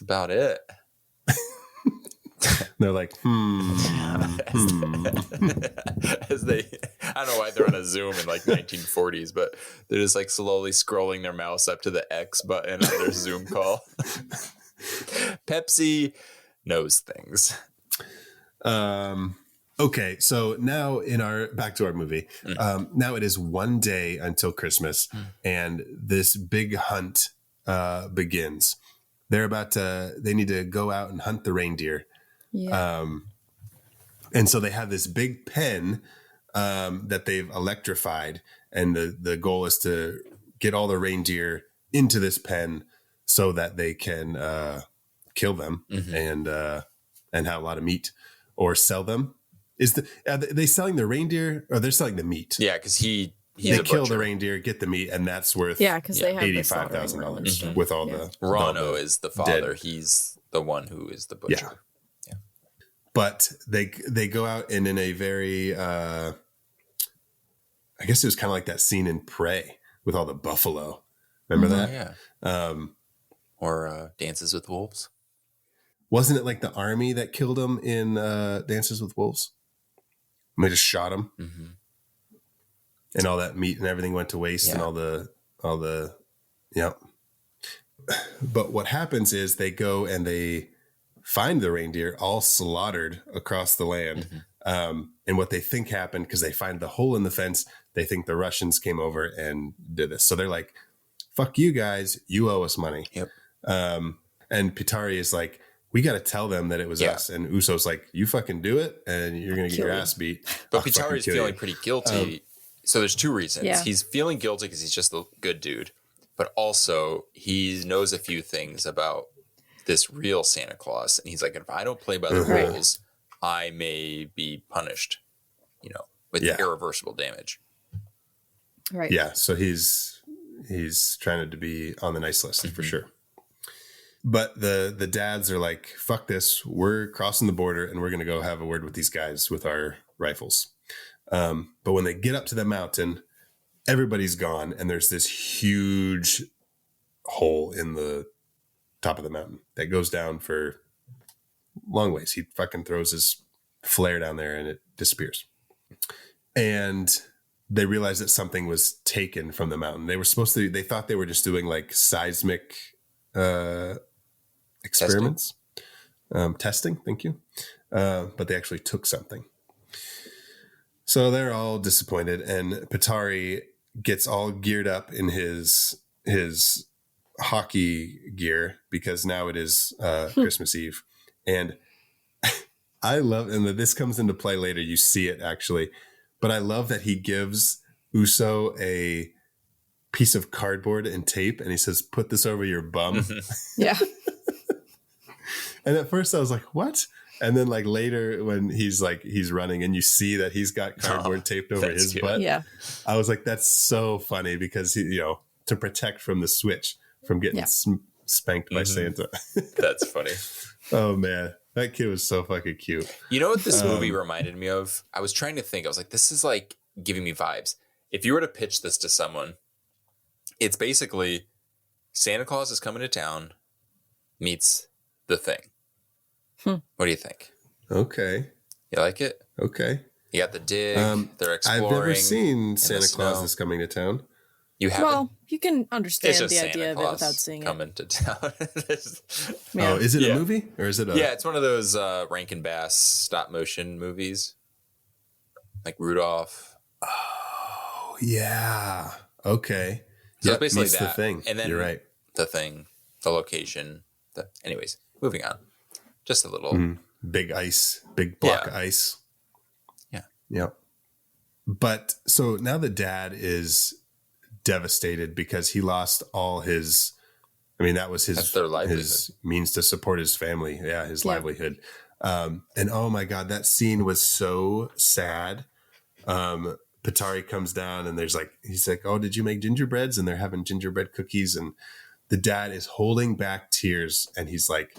S3: about it.
S2: They're like,
S3: As they, I don't know why they're on a Zoom in like 1940s, but they're just like slowly scrolling their mouse up to the X button on their Zoom call. Pepsi knows things.
S2: Okay, so now back to our movie. Now it is one day until Christmas, and this big hunt begins. They need to go out and hunt the reindeer.
S1: Yeah.
S2: And so they have this big pen that they've electrified, and the goal is to get all the reindeer into this pen so that they can kill them and have a lot of meat or sell them. Are they selling the reindeer or they're selling the meat?
S3: Yeah, because they
S2: kill the reindeer, get the meat, and that's worth
S1: Because they have
S2: $85,000 with all the
S3: Rano is the father.
S2: dead.
S3: He's the one who is the butcher.
S2: Yeah. But they go out and in a very I guess it was kind of like that scene in Prey with all the buffalo. Remember that?
S3: Yeah. Or Dances with Wolves.
S2: Wasn't it like the army that killed him in Dances with Wolves? And they just shot him, and all that meat and everything went to waste, and all the But what happens is they go and they find the reindeer all slaughtered across the land. And what they think happened, because they find the hole in the fence, they think the Russians came over and did this. So they're like, fuck you guys, you owe us money.
S3: Yep.
S2: And Pitari is like, we got to tell them that it was us. And Uso's like, you fucking do it and you're going to get your ass beat.
S3: But Pitari is feeling pretty guilty. So there's two reasons.
S1: Yeah.
S3: He's feeling guilty because he's just a good dude. But also he knows a few things about this real Santa Claus. And he's like, if I don't play by the rules, I may be punished, with irreversible damage.
S1: Right.
S2: Yeah. So he's trying to be on the nice list for sure. But the dads are like, fuck this. We're crossing the border and we're going to go have a word with these guys with our rifles. But when they get up to the mountain, everybody's gone. And there's this huge hole in the top of the mountain that goes down for long ways. He fucking throws his flare down there and it disappears. And they realized that something was taken from the mountain. They thought they were just doing like seismic experiments, testing. Thank you. But they actually took something. So they're all disappointed, and Pitari gets all geared up in his hockey gear because now it is Christmas Eve. And I love, and this comes into play later. You see it actually, but I love that he gives Uso a piece of cardboard and tape, and he says, "Put this over your bum."
S1: Yeah.
S2: And at first I was like, "What?" And then like later when he's running and you see that he's got cardboard taped over his butt.
S1: Yeah.
S2: I was like, that's so funny because he, to protect from the switch. from getting spanked by Santa.
S3: That's funny.
S2: Oh man, that kid was so fucking cute.
S3: You know what this movie reminded me of? I was trying to think. I was like, this is like giving me vibes. If you were to pitch this to someone, it's basically Santa Claus is coming to town meets The Thing. What do you think?
S2: Okay.
S3: You like it?
S2: Okay.
S3: You got the dig. They're exploring.
S2: I've never seen Santa Claus is coming to town.
S3: You haven't?
S1: Well, you can understand
S3: It's just
S1: the
S3: Santa
S1: idea of it
S3: Claus
S1: without seeing it.
S3: coming to town.
S2: Oh, is it a movie or is it a?
S3: Yeah, it's one of those Rankin Bass stop motion movies, like Rudolph.
S2: Oh yeah. Okay.
S3: So
S2: Yep,
S3: it's basically
S2: meets
S3: that.
S2: The Thing.
S3: And then
S2: You're right.
S3: The Thing, the location. Anyways, moving on. Just a little
S2: Big ice, big block of ice.
S3: Yeah.
S2: Yep. But so now the dad is devastated because he lost all his. I mean, that was
S3: That's their livelihood.
S2: his means to support his family. Yeah, his livelihood. And oh my God, that scene was so sad. Patari comes down and he's like, oh, did you make gingerbreads? And they're having gingerbread cookies. And the dad is holding back tears. And he's like,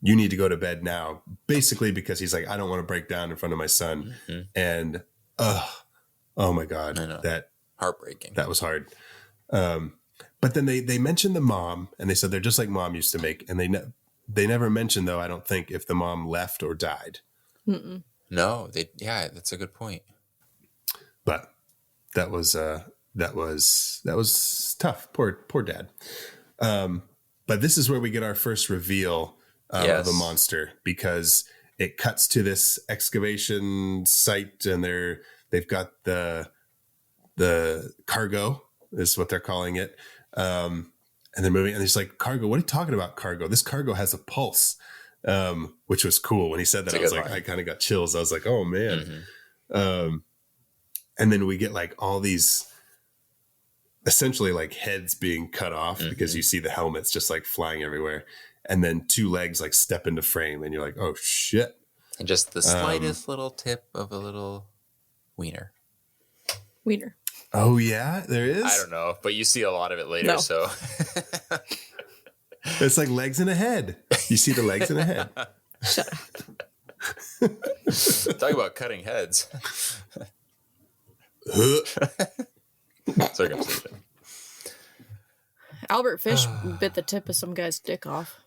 S2: you need to go to bed now. Basically, because he's like, I don't want to break down in front of my son. And, oh my God, that
S3: heartbreaking.
S2: That was hard. But then they mentioned the mom and they said they're just like mom used to make. And they never mentioned, though, I don't think, if the mom left or died.
S3: No, that's a good point.
S2: But that was tough. Poor dad. But this is where we get our first reveal of the monster, because it cuts to this excavation site and they've got the cargo is what they're calling it. And they're moving and he's like, cargo, what are you talking about, cargo? This cargo has a pulse, which was cool. When he said that, I was like, I kind of got chills. I was like, oh man. And then we get like all these essentially like heads being cut off because you see the helmets just like flying everywhere. And then two legs like step into frame and you're like, oh shit.
S3: And just the slightest little tip of a little wiener.
S2: Oh yeah, there is?
S3: I don't know, but you see a lot of it later, so.
S2: It's like legs and a head. You see the legs and a head.
S1: Shut up.
S3: Talk about cutting heads. Circumcision.
S1: Albert Fish bit the tip of some guy's dick off.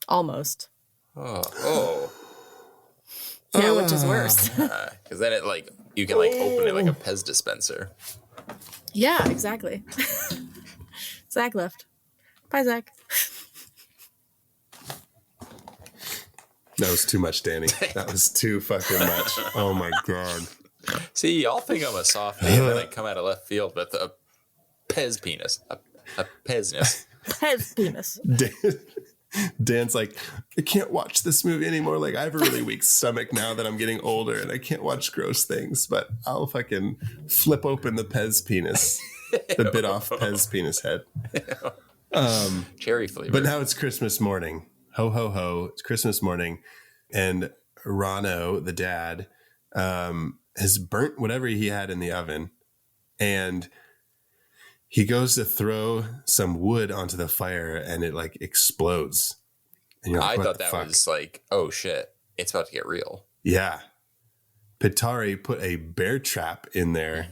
S1: Almost.
S3: Oh.
S1: Yeah, which is worse.
S3: Because then it like, you can like open it like a Pez dispenser.
S1: Yeah, exactly. Zach left. Bye, Zach.
S2: That was too much, Danny. That was too fucking much. Oh my God.
S3: See, y'all think I'm a soft name and I come out of left field with a Pez penis. A Pezness.
S1: Pez penis.
S2: Dan's like, I can't watch this movie anymore. Like, I have a really weak stomach now that I'm getting older and I can't watch gross things, but I'll fucking flip open the Pez penis, the bit off Pez penis head.
S3: Cherry flavor.
S2: But now it's Christmas morning. Ho, ho, ho. It's Christmas morning. And Rano, the dad, has burnt whatever he had in the oven. And he goes to throw some wood onto the fire and it like explodes. And you're like,
S3: I thought that was like, oh shit, it's about to get real.
S2: Yeah. Pitari put a bear trap in there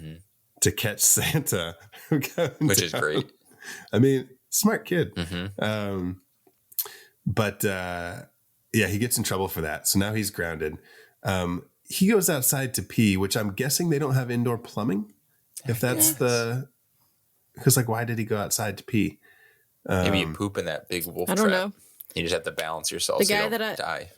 S2: to catch Santa.
S3: Which is great.
S2: I mean, smart kid. But yeah, he gets in trouble for that. So now he's grounded. He goes outside to pee, which I'm guessing they don't have indoor plumbing. If that's because like, why did he go outside to pee?
S3: Maybe you poop in that big wolf trap.
S1: I don't know.
S3: You just have to balance yourself
S1: The
S3: so
S1: guy
S3: you don't
S1: that
S3: die.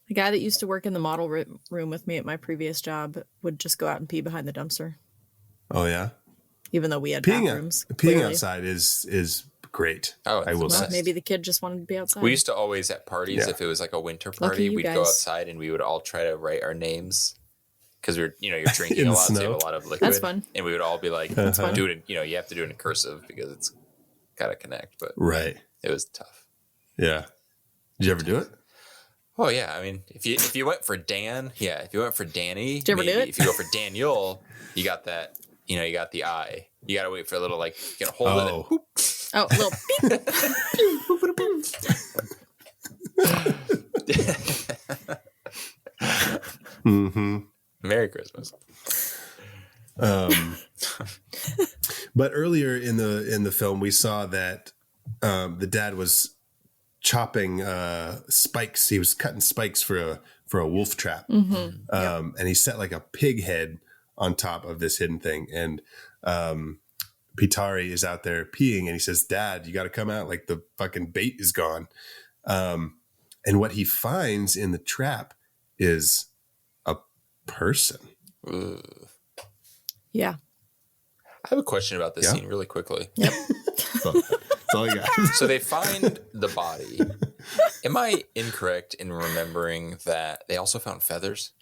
S1: The guy that used to work in the model room with me at my previous job would just go out and pee behind the dumpster.
S2: Oh yeah,
S1: even though we had bathrooms.
S2: Peeing outside is great.
S3: Oh,
S2: I will say.
S1: Maybe the kid just wanted to be outside.
S3: We used to always at parties, if it was like a winter party, we'd go outside and we would all try to write our names because you're drinking a lot, so you have a lot of liquid.
S1: That's fun.
S3: And we would all be like, do it. You have to do it in cursive because it's got to connect. But it was tough.
S2: Yeah. Did you ever do it?
S3: Oh yeah. I mean, if you went for Dan, if you went for Danny,
S1: did you ever do it?
S3: If you go for Daniel, you got that you know, you got the eye. You got to wait for a little, like, you know, hold it. And whoop.
S1: Oh, a little
S2: Mm-hmm.
S3: Merry Christmas.
S2: But earlier in the film, we saw that the dad was chopping spikes. He was cutting spikes for a wolf trap, and he set like a pig head on top of this hidden thing. And Peetari is out there peeing, and he says, "Dad, you got to come out! Like the fucking bait is gone." And what he finds in the trap is a person.
S3: Ugh.
S1: Yeah.
S3: I have a question about this scene really quickly.
S1: Yep.
S2: That's all I got.
S3: So they find the body. Am I incorrect in remembering that they also found feathers?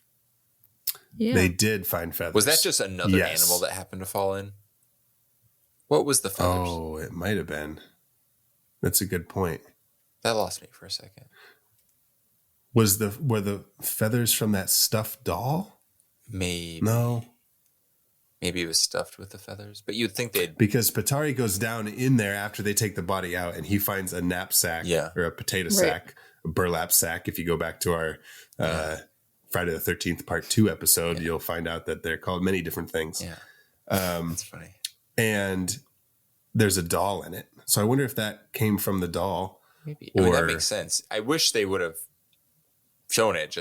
S1: Yeah.
S2: They did find feathers.
S3: Was that just another animal that happened to fall in? What was the feathers?
S2: Oh, it might have been. That's a good point.
S3: That lost me for a second.
S2: Were the feathers from that stuffed doll?
S3: Maybe.
S2: No.
S3: Maybe it was stuffed with the feathers, but you'd think they'd...
S2: Because Peetari goes down in there after they take the body out, and he finds a knapsack or a potato sack, a burlap sack. If you go back to our Friday the 13th Part 2 episode, you'll find out that they're called many different things.
S3: Yeah, that's funny.
S2: And there's a doll in it. So I wonder if that came from the doll.
S3: Maybe. I mean, that makes sense. I wish they would have shown it,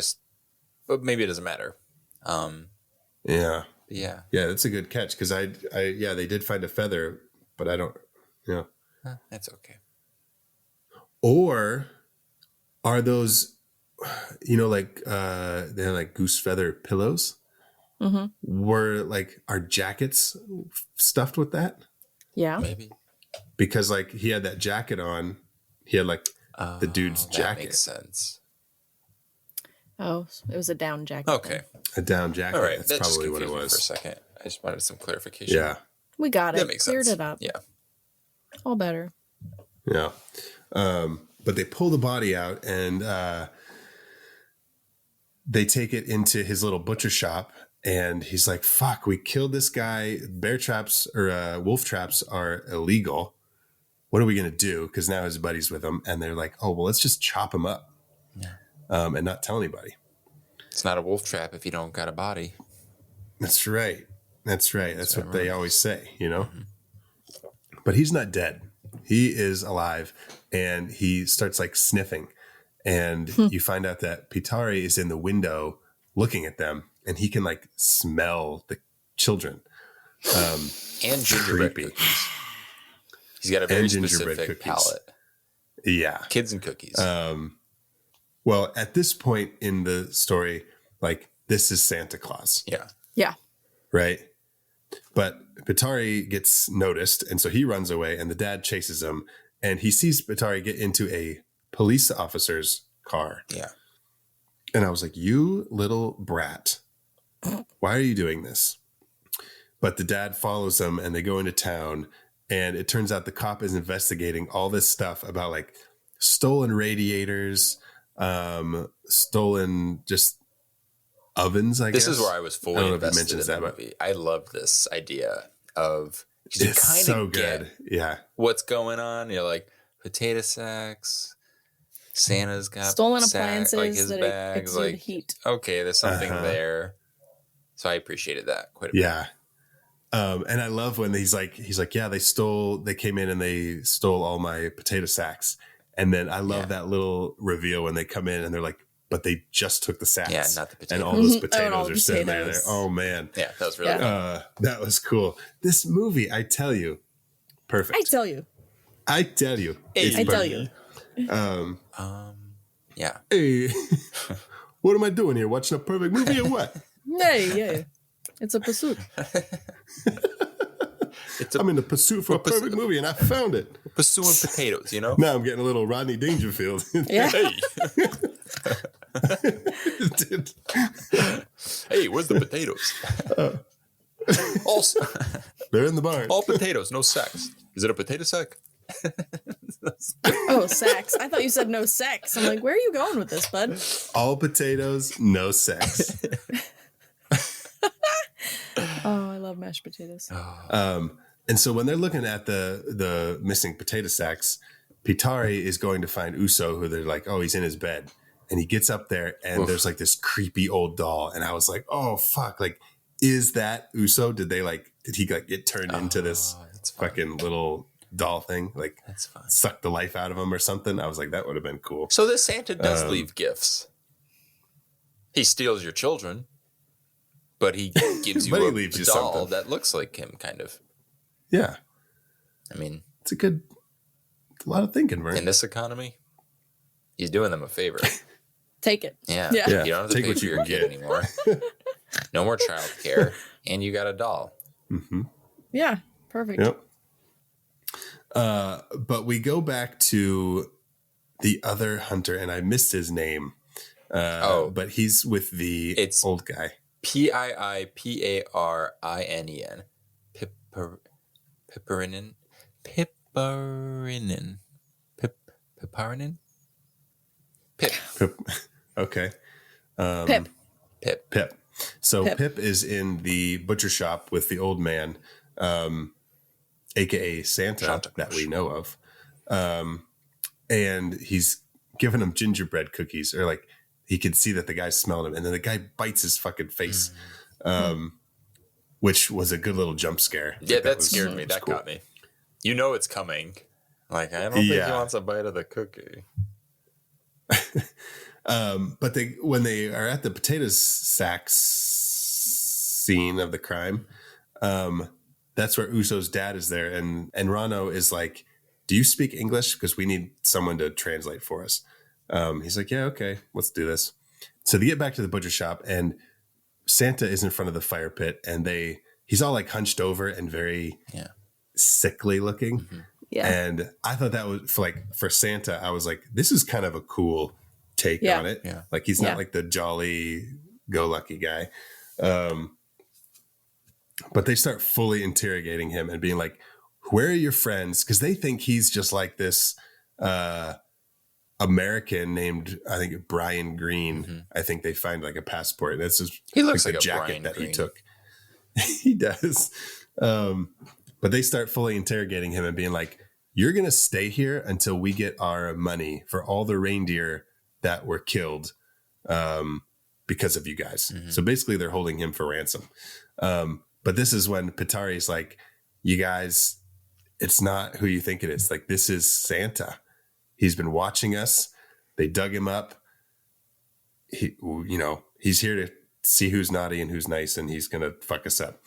S3: but maybe it doesn't matter.
S2: Yeah.
S3: Yeah.
S2: Yeah, that's a good catch because they did find a feather, but I don't,
S3: That's okay.
S2: Or are those, like they're like goose feather pillows? Mm-hmm. Are jackets stuffed with that?
S1: Yeah.
S3: Maybe.
S2: Because like he had that jacket on, he had like the dude's jacket.
S3: That makes sense.
S1: Oh, it was a down jacket.
S3: Okay.
S2: A down jacket.
S3: All right.
S2: That's
S3: that
S2: probably
S3: just
S2: what it
S3: confused me
S2: was.
S3: for a second. I just wanted some clarification.
S2: Yeah.
S1: We got it.
S3: That makes
S1: Cleared
S3: sense.
S1: it up.
S3: Yeah.
S1: All better.
S2: Yeah. But they pull the body out and they take it into his little butcher shop. And he's like, fuck, we killed this guy. Bear traps or wolf traps are illegal. What are we going to do? Because now his buddy's with him. And they're like, oh, well, let's just chop him up and not tell anybody.
S3: It's not a wolf trap if you don't got a body.
S2: That's right. That's right. That's what they always say,
S3: Mm-hmm.
S2: But he's not dead. He is alive. And he starts like sniffing. And you find out that Peetari is in the window looking at them. And he can like smell the children.
S3: And gingerbread cookies. He's got a very specific palate.
S2: Yeah.
S3: Kids and cookies.
S2: Well, at this point in the story, like this is Santa Claus.
S3: Yeah.
S1: Yeah.
S2: Right. But Peetari gets noticed. And so he runs away and the dad chases him. And he sees Peetari get into a police officer's car.
S3: Yeah.
S2: And I was like, you little brat. Why are you doing this? But the dad follows them and they go into town. And it turns out the cop is investigating all this stuff about like stolen radiators, stolen just ovens, I guess.
S3: This is where I was fully invested in the movie. I love this idea of...
S2: It's so good. Yeah.
S3: What's going on? You're like, potato sacks... Santa's got
S1: stolen appliances,
S3: like his
S1: that
S3: bags, like
S1: heat.
S3: Okay, there's something there. So I appreciated that quite a bit.
S2: Yeah. And I love when he's like, yeah, they came in and they stole all my potato sacks. And then I love that little reveal when they come in and they're like, but they just took the sacks.
S3: Yeah, not the potatoes.
S2: And all those potatoes
S1: all
S2: are sitting there.
S1: potatoes.
S2: Oh man.
S3: Yeah, that was really good.
S2: That was cool. This movie, I tell you, perfect.
S1: I tell you.
S2: It's
S1: I tell
S2: perfect.
S1: you.
S3: Yeah.
S2: Hey, what am I doing here? Watching a perfect movie or what?
S1: Yeah. It's a pursuit.
S2: I'm in the pursuit for a perfect movie, and I found it.
S3: Pursuing potatoes, you know?
S2: Now I'm getting a little Rodney Dangerfield.
S1: Yeah.
S3: Hey. Hey, where's the potatoes? Also,
S2: They're in the barn.
S3: all potatoes, no sacks. Is it a potato sack?
S1: Oh, sex. I thought you said no sex. I'm like, where are you going with this, bud?
S2: All potatoes, no sex.
S1: Oh, I love mashed potatoes.
S2: And so when they're looking at the missing potato sacks, Pitari is going to find Uso, who they're like, oh, he's in his bed. And he gets up there and there's like this creepy old doll. And I was like, oh, fuck. Like, is that Uso? Did he like get turned into this fucking little doll thing? Like,
S3: that's fine.
S2: Suck the life out of him or something? I was like, that would have been cool.
S3: So this Santa does leave gifts. He steals your children, but he gives you a doll that looks like him, kind of.
S2: Yeah.
S3: I mean,
S2: it's a lot of thinking, Vern.
S3: In this economy, he's doing them a favor.
S1: Take it.
S3: Yeah.
S1: Yeah.
S3: You don't have to
S2: Take
S3: pay
S2: what
S3: for
S2: you
S3: your
S2: can
S3: kid
S2: get.
S3: anymore. No more child care. And you got a doll.
S2: Mm-hmm.
S1: Yeah. Perfect.
S2: Yep. But we go back to the other hunter, and I missed his name. But he's with the old guy.
S3: Piiparinen. Piparinen. Pip.
S2: Okay.
S1: Pip.
S2: So Pip is in the butcher shop with the old man, aka Santa that we know of. And he's giving him gingerbread cookies, or like he could see that the guy's smelling him, and then the guy bites his fucking face, which was a good little jump scare.
S3: Yeah, that scared me. That got me. You know it's coming. Like, I don't think he wants a bite of the cookie.
S2: But when they are at the potato sacks scene of the crime, that's where Uso's dad is there, and Rano is like, do you speak English? Because we need someone to translate for us. He's like, yeah, okay, let's do this. So they get back to the butcher shop, and Santa is in front of the fire pit, and he's all like hunched over and very sickly looking. Mm-hmm.
S1: Yeah.
S2: And I thought that was for Santa, I was like, this is kind of a cool take on it. Yeah. Like, he's not like the jolly go lucky guy. But they start fully interrogating him and being like, where are your friends? Because they think he's just like this American named, I think, Brian Green. Mm-hmm. I think they find like a passport. And that's just
S3: he looks like
S2: the
S3: a
S2: jacket
S3: Brian
S2: that
S3: Green.
S2: He took. He does. But they start fully interrogating him and being like, you're going to stay here until we get our money for all the reindeer that were killed because of you guys. Mm-hmm. So basically they're holding him for ransom. But this is when Pitari's like, you guys, it's not who you think it is. Like, this is Santa. He's been watching us. They dug him up. He's here to see who's naughty and who's nice, and he's going to fuck us up.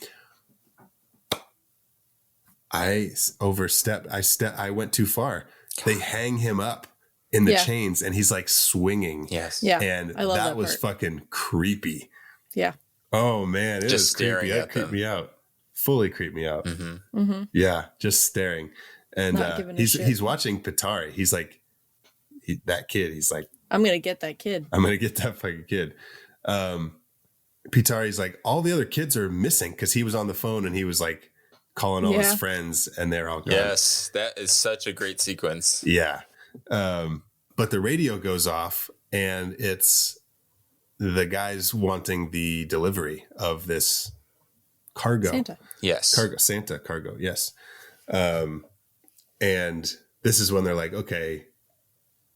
S2: I overstepped. I went too far. They hang him up in the chains, and he's like swinging.
S3: Yes.
S1: Yeah.
S2: And that was fucking creepy.
S1: Yeah.
S2: Oh man, it was creepy. That creeped me out. Fully creeped me out.
S3: Mm-hmm.
S1: Mm-hmm.
S2: Yeah, just staring. And he's watching Pitari. He's like, that kid. He's like,
S1: I'm gonna get that kid.
S2: I'm gonna get that fucking kid. Pitari's like, all the other kids are missing, because he was on the phone and he was like calling all his friends, and they're all gone.
S3: Yes, that is such a great sequence.
S2: Yeah. But the radio goes off, and it's the guys wanting the delivery of this cargo.
S1: Santa.
S3: Yes.
S2: Santa cargo. Yes. And this is when they're like, okay,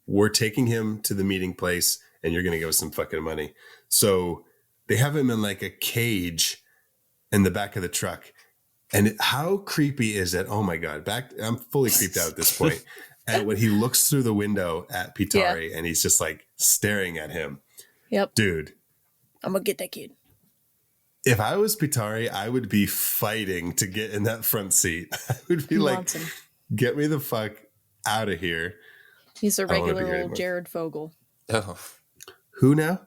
S2: we're taking him to the meeting place, and you're going to give us some fucking money. So they have him in like a cage in the back of the truck. And how creepy is it? Oh my God. I'm fully creeped out at this point. And when he looks through the window at Pitari, and he's just like staring at him.
S1: Yep.
S2: Dude.
S1: I'm going to get that kid.
S2: If I was Pitari, I would be fighting to get in that front seat. I would be like, get me the fuck out of here.
S1: He's a regular old Jared Fogle.
S3: Oh.
S2: Who now?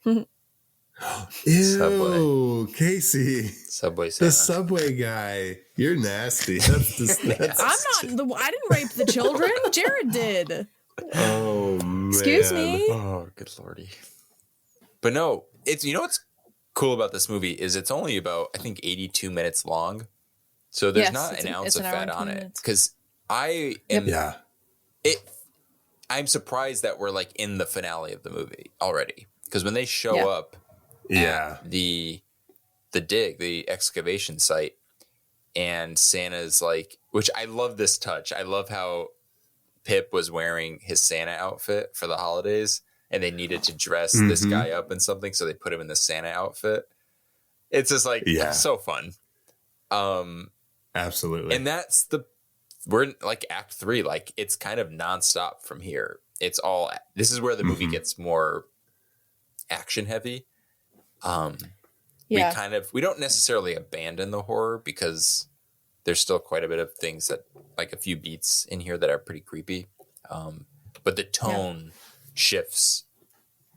S2: Ew,
S3: Subway.
S2: Casey.
S3: Subway Santa.
S2: The Subway guy. You're nasty. That's
S1: I didn't rape the children. Jared did.
S2: Oh, man.
S1: Excuse me.
S3: Oh, good lordy. But no, what's cool about this movie is it's only about, I think, 82 minutes long. So there's not an ounce of fat on it. Because I am...
S2: Yeah.
S3: I'm surprised that we're like in the finale of the movie already. Because when they show up at the the excavation site, and Santa's like, which I love this touch. I love how Pip was wearing his Santa outfit for the holidays, and they needed to dress this guy up in something, so they put him in the Santa outfit. It's just like so fun.
S2: Absolutely.
S3: And we're in like Act 3, like it's kind of nonstop from here. This is where the movie gets more action heavy. We don't necessarily abandon the horror, because there's still quite a bit of things that, like a few beats in here that are pretty creepy. But the tone shifts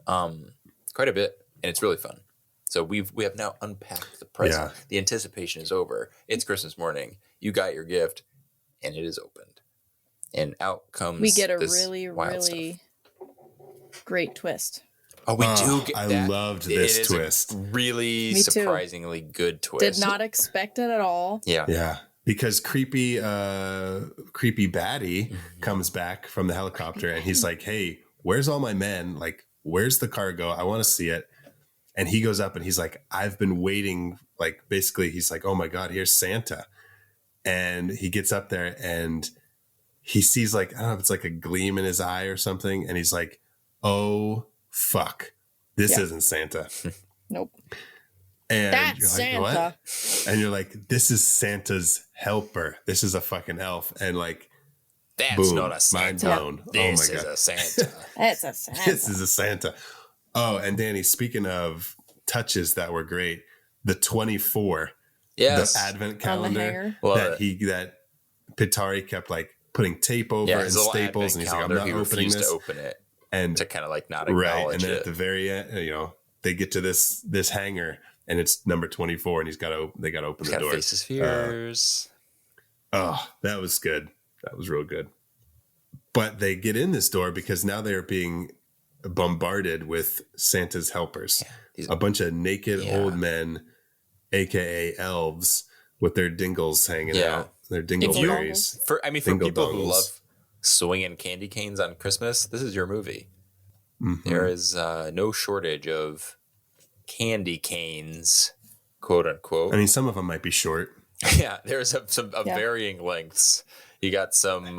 S3: quite a bit, and it's really fun. So we have now unpacked the present. Yeah. The anticipation is over. It's Christmas morning. You got your gift, and it is opened. And out comes
S1: we get a
S3: really
S1: great twist.
S3: Oh, we do get that.
S2: I loved this twist.
S3: Really surprisingly good twist.
S1: Did not expect it at all.
S2: Yeah. Yeah. Because creepy baddie comes back from the helicopter, and he's like, hey, where's all my men? Like, where's the cargo? I want to see it. And he goes up and he's like, I've been waiting. Like, basically, he's like, oh my God, here's Santa. And he gets up there and he sees, like, I don't know if it's like a gleam in his eye or something. And he's like, oh, fuck. This isn't Santa.
S1: Nope.
S2: And
S1: that's
S2: you're like,
S1: Santa.
S2: What? And you're like, this is Santa's helper. This is a fucking elf. And like,
S3: that's
S2: boom,
S3: not a Santa.
S2: Mind blown.
S3: This
S2: oh my
S3: is
S2: God.
S3: a Santa.
S1: It's a Santa.
S2: This is a Santa. Oh, and Danny, speaking of touches that were great, the 24, the advent calendar that Pitari kept like putting tape over and staples, and he's like, I'm not opening this.
S3: To open it,
S2: and
S3: to kind of like not acknowledge
S2: right, and then
S3: it.
S2: at the very end, they get to this hanger, and it's number 24, and they got to open the door.
S3: Faces fears.
S2: Oh, that was good. That was real good. But they get in this door because now they're being bombarded with Santa's helpers. Yeah, a bunch of naked old men, aka elves, with their dingles hanging out. Their dingleberries.
S3: For people who love swinging candy canes on Christmas, this is your movie. Mm-hmm. There is no shortage of candy canes, quote unquote.
S2: I mean, some of them might be short.
S3: Yeah, there's some varying lengths. You got some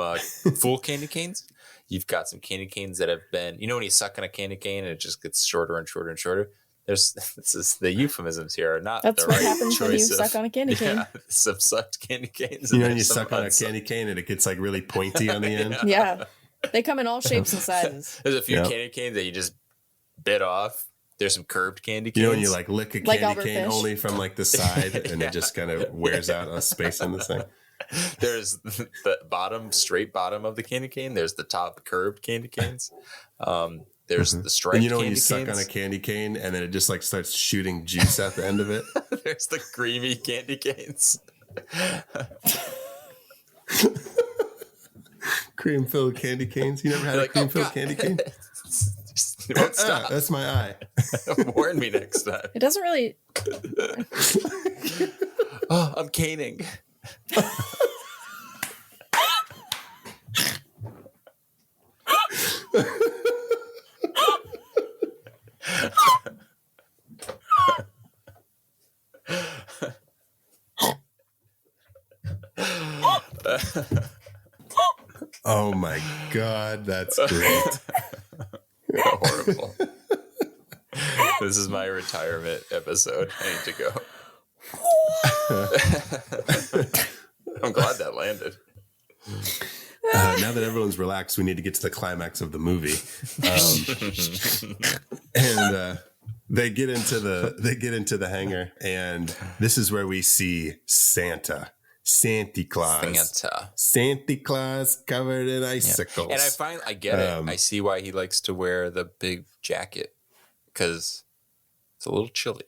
S3: full candy canes. You've got some candy canes that have been, when you suck on a candy cane and it just gets shorter and shorter and shorter. The euphemisms here are not
S1: That's
S3: the
S1: what
S3: right
S1: happens when you
S3: choice
S1: suck on a candy cane.
S3: Yeah, some sucked candy canes.
S2: When you suck on a candy cane and it gets like really pointy on the end.
S1: Yeah. They come in all shapes and sizes.
S3: There's a few candy canes that you just bit off. There's some curved candy canes.
S2: When you like lick a candy cane only from like the side and it just kind of wears out a space in the thing.
S3: There's the straight bottom of the candy cane. There's the top curved candy canes. There's the striped candy canes.
S2: And when you suck on a candy cane and then it just like starts shooting juice at the end of it.
S3: There's the creamy candy canes.
S2: Cream-filled candy canes. You never had a cream-filled candy cane?
S3: Don't stop.
S2: That's my eye.
S3: Warn me next time.
S1: It doesn't really...
S3: Oh, I'm caning.
S2: Oh my God, that's great.
S3: Horrible. This is my retirement episode. I need to go. I'm glad that landed.
S2: Now that everyone's relaxed, we need to get to the climax of the movie. And they get into the hangar, and this is where we see Santa Claus covered in icicles.
S3: Yeah. And I get it. I see why he likes to wear the big jacket, because it's a little chilly.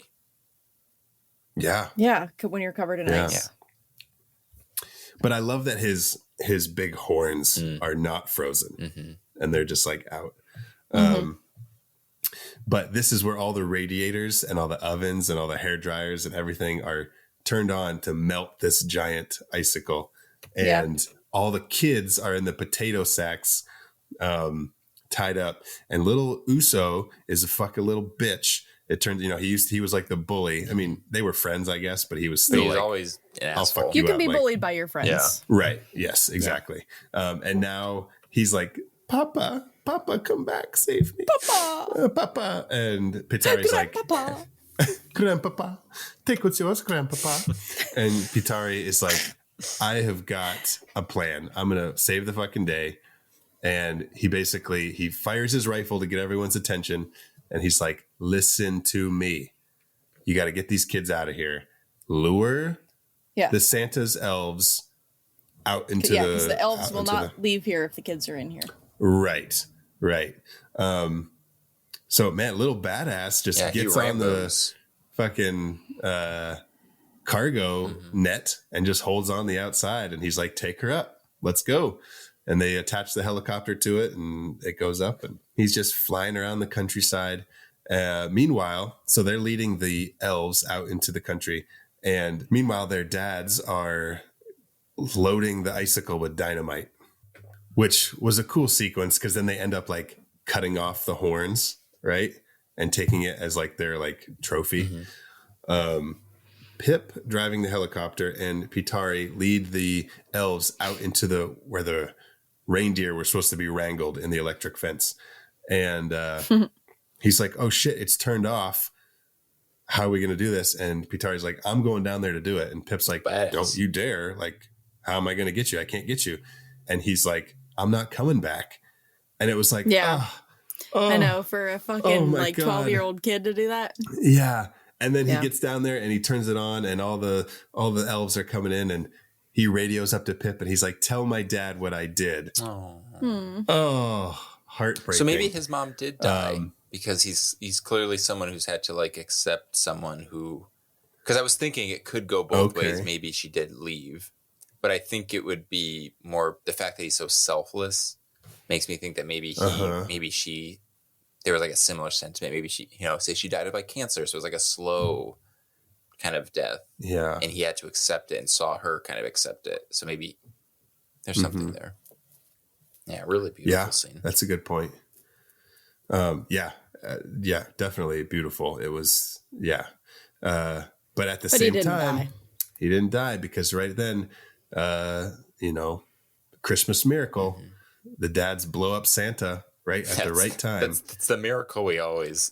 S2: Yeah.
S1: Yeah, when you're covered in ice.
S3: Yeah.
S2: But I love that his big horns are not frozen, and they're just like out. But this is where all the radiators and all the ovens and all the hair dryers and everything are turned on to melt this giant icicle. And all the kids are in the potato sacks to tied up, and little Uso is a fucking little bitch. It turns, he was like the bully. I mean, they were friends, I guess, but he was still
S3: He's
S2: like,
S3: always an
S2: I'll
S3: asshole.
S2: fuck
S1: You can
S2: up,
S1: be
S2: like-
S1: bullied by your friends.
S3: Yeah.
S2: Right. Yes, exactly. And now he's like, Papa, come back, save me. Papa. And Pitari's like,
S1: Papa.
S2: Grandpapa, take what's yours, Grandpapa. And Pitari is like, I have got a plan. I'm going to save the fucking day. And he fires his rifle to get everyone's attention. And he's like, listen to me. You got to get these kids out of here. Lure the Santa's elves out into the...
S1: Yeah, because the elves will not leave here if the kids are in here.
S2: Right. So, man, little badass just gets on the fucking cargo net and just holds on the outside. And he's like, take her up. Let's go. And they attach the helicopter to it and it goes up and he's just flying around the countryside. Meanwhile, so they're leading the elves out into the country. And meanwhile, their dads are loading the icicle with dynamite, which was a cool sequence because then they end up like cutting off the horns, right? And taking it as like their like trophy. Pip driving the helicopter and Pitari lead the elves out into where the reindeer were supposed to be wrangled in the electric fence. And he's like, oh shit, it's turned off. How are we going to do this? And Pitari's like, I'm going down there to do it. And Pip's like, don't you dare. Like, how am I going to get you? I can't get you. And he's like, I'm not coming back. And it was like,
S1: I know, for a fucking like 12-year-old kid to do that.
S2: Yeah. And then he gets down there and he turns it on and all the elves are coming in and he radios up to Pip and he's like, tell my dad what I did. Heartbreaking.
S3: So maybe his mom did die because he's clearly someone who's had to like accept someone who, because I was thinking it could go both ways. Maybe she did leave, but I think it would be more the fact that he's so selfless makes me think that maybe there was like a similar sentiment. Maybe she, say she died of like cancer. So it was like a slow kind of death.
S2: Yeah.
S3: And he had to accept it and saw her kind of accept it. So maybe there's something there. Yeah. Really beautiful scene.
S2: That's a good point. Definitely beautiful. It was, but at the same time, he didn't die because right then, Christmas miracle, the dads blow up Santa right at the right time.
S3: That's the miracle we all wish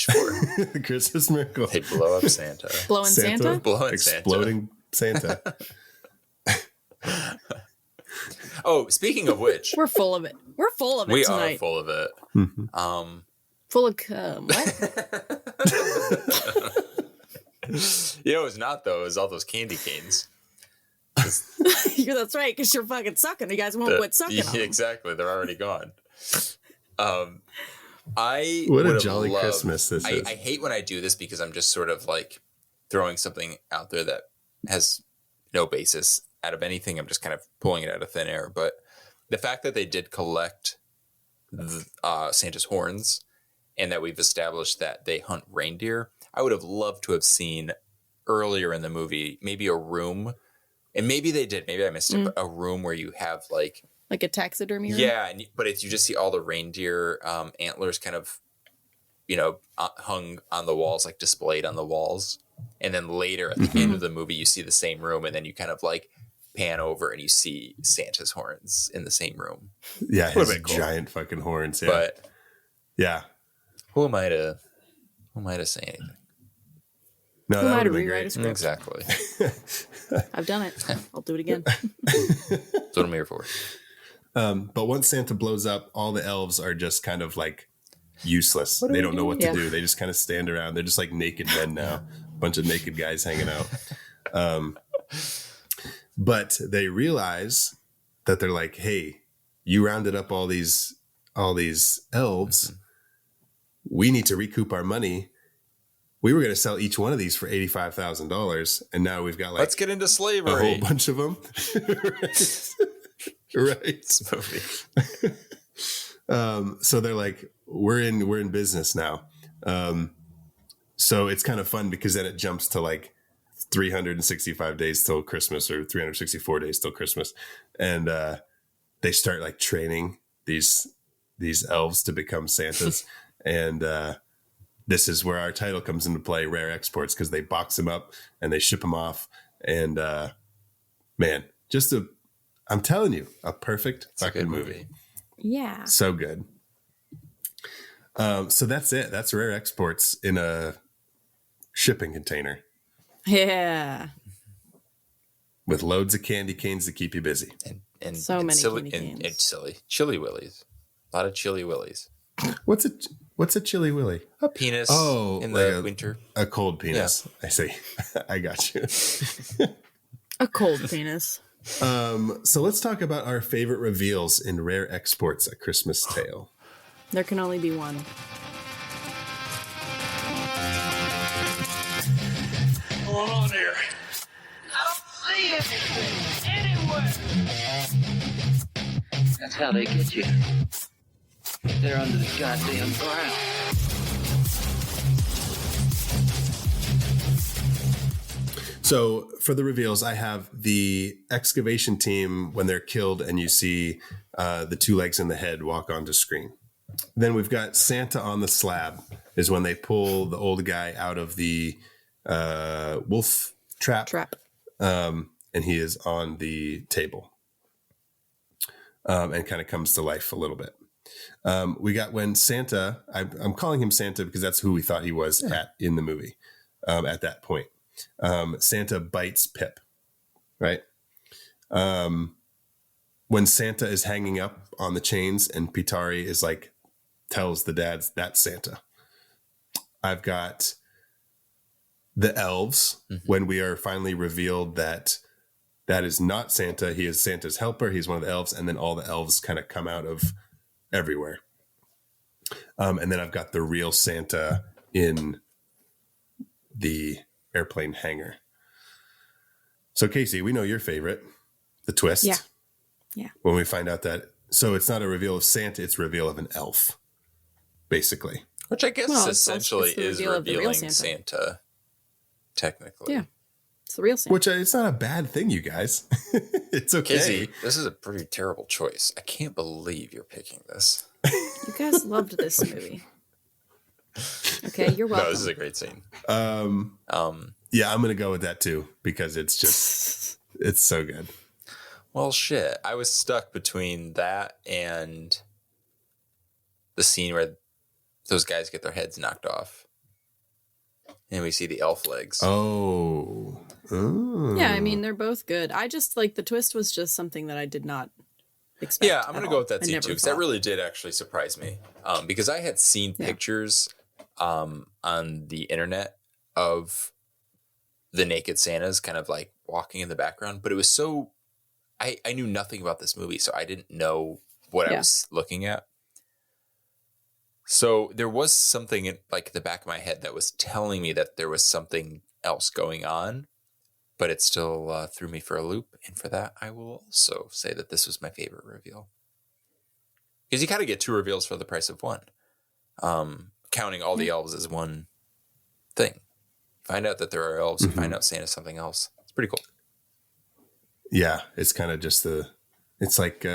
S3: for.
S2: The Christmas miracle.
S3: They blow up Santa.
S1: Blowing Santa?
S3: Blowing
S2: exploding Santa.
S3: Oh, speaking of which.
S1: We're full of it. We're full of it
S3: we
S1: tonight.
S3: are full of it.
S1: Full of cum. What?
S3: It's not though. It's all those candy canes.
S1: That's right, because you're fucking sucking. You guys won't quit sucking on them.
S3: Exactly. They're already gone.
S2: What a jolly Christmas this is.
S3: I hate when I do this because I'm just sort of like throwing something out there that has no basis out of anything. I'm just kind of pulling it out of thin air. But the fact that they did collect Santa's horns and that we've established that they hunt reindeer, I would have loved to have seen earlier in the movie, maybe a room, and maybe they did, maybe I missed it, but a room where you have like
S1: a taxidermy room?
S3: Yeah, but you just see all the reindeer antlers kind of, hung on the walls, like displayed on the walls. And then later at the end of the movie, you see the same room and then you kind of like pan over and you see Santa's horns in the same room.
S2: Yeah, his giant fucking horns. Yeah.
S3: But
S2: yeah.
S3: Who am I to say anything?
S2: No,
S1: who am
S2: that
S1: I to
S2: would be
S1: rewrite
S2: great.
S1: a script?
S3: Exactly.
S1: I've done it. I'll do it again.
S3: That's what I'm here for.
S2: But once Santa blows up, all the elves are just kind of like useless. They don't know what to do. They just kind of stand around. They're just like naked men now. A bunch of naked guys hanging out. But they realize that they're like, hey, you rounded up all these elves. We need to recoup our money. We were going to sell each one of these for $85,000. And now we've got like,
S3: let's get into slavery.
S2: A whole bunch of them. Right. So they're like, we're in business now. So it's kind of fun because then it jumps to like 365 days till Christmas or 364 days till Christmas. And they start like training these these elves to become Santas. And this is where our title comes into play, Rare Exports, because they box them up and they ship them off. And man, I'm telling you, a perfect fucking movie.
S1: Yeah.
S2: So good. So that's it. That's Rare Exports in a shipping container.
S1: Yeah.
S2: With loads of candy canes to keep you busy.
S3: And
S1: so many
S3: silly,
S1: candy canes.
S3: and silly. Chili Willies. A lot of Chili Willies.
S2: What's a Chili Willy?
S3: A penis in the winter.
S2: A cold penis. Yeah. I see. I got you.
S1: A cold penis.
S2: So let's talk about our favorite reveals in Rare Exports, A Christmas Tale.
S1: There can only be one.
S5: What's going on here?
S6: I don't see anything anywhere.
S5: That's how they get you. They're under the goddamn ground.
S2: So for the reveals, I have the excavation team when they're killed and you see the two legs and the head walk onto screen. Then we've got Santa on the slab is when they pull the old guy out of the wolf trap. And he is on the table and kind of comes to life a little bit. We got when Santa, I'm calling him Santa because that's who we thought he was in the movie at that point. Santa bites Pip, right? When Santa is hanging up on the chains and Pitari is like, tells the dads that's Santa. I've got the elves when we are finally revealed that is not Santa. He is Santa's helper. He's one of the elves. And then all the elves kind of come out of everywhere. And then I've got the real Santa in the airplane hangar. So Casey, we know your favorite, the twist.
S1: Yeah.
S2: When we find out that, so it's not a reveal of Santa, it's a reveal of an elf, basically.
S3: Which I guess essentially
S1: it's the
S3: is
S1: reveal of the real
S3: revealing Santa, technically.
S1: Yeah. It's the real Santa.
S2: Which it's not a bad thing, you guys. It's okay.
S3: Casey, this is a pretty terrible choice. I can't believe you're picking this.
S1: You guys loved this movie. Okay, you're welcome.
S3: No, this is a great scene.
S2: Yeah, I'm going to go with that too, because it's just, it's so good.
S3: Well, shit. I was stuck between that and the scene where those guys get their heads knocked off. And we see the elf legs.
S2: Oh.
S1: Yeah, I mean, they're both good. I just, like, the twist was just something that I did not expect.
S3: Yeah, I'm going to go with that
S1: I
S3: scene
S1: never
S3: too, because
S1: thought.
S3: that really did actually surprise me. Because I had seen pictures on the internet of the naked Santas kind of like walking in the background, but it was so, I knew nothing about this movie, so I didn't know what I was looking at. So there was something in like the back of my head that was telling me that there was something else going on, but it still threw me for a loop. And for that, I will also say that this was my favorite reveal. Because you kind of get two reveals for the price of one. Counting all the elves as one thing. Find out that there are elves and find out Santa's something else. It's pretty cool.
S2: Yeah, it's kind of just it's like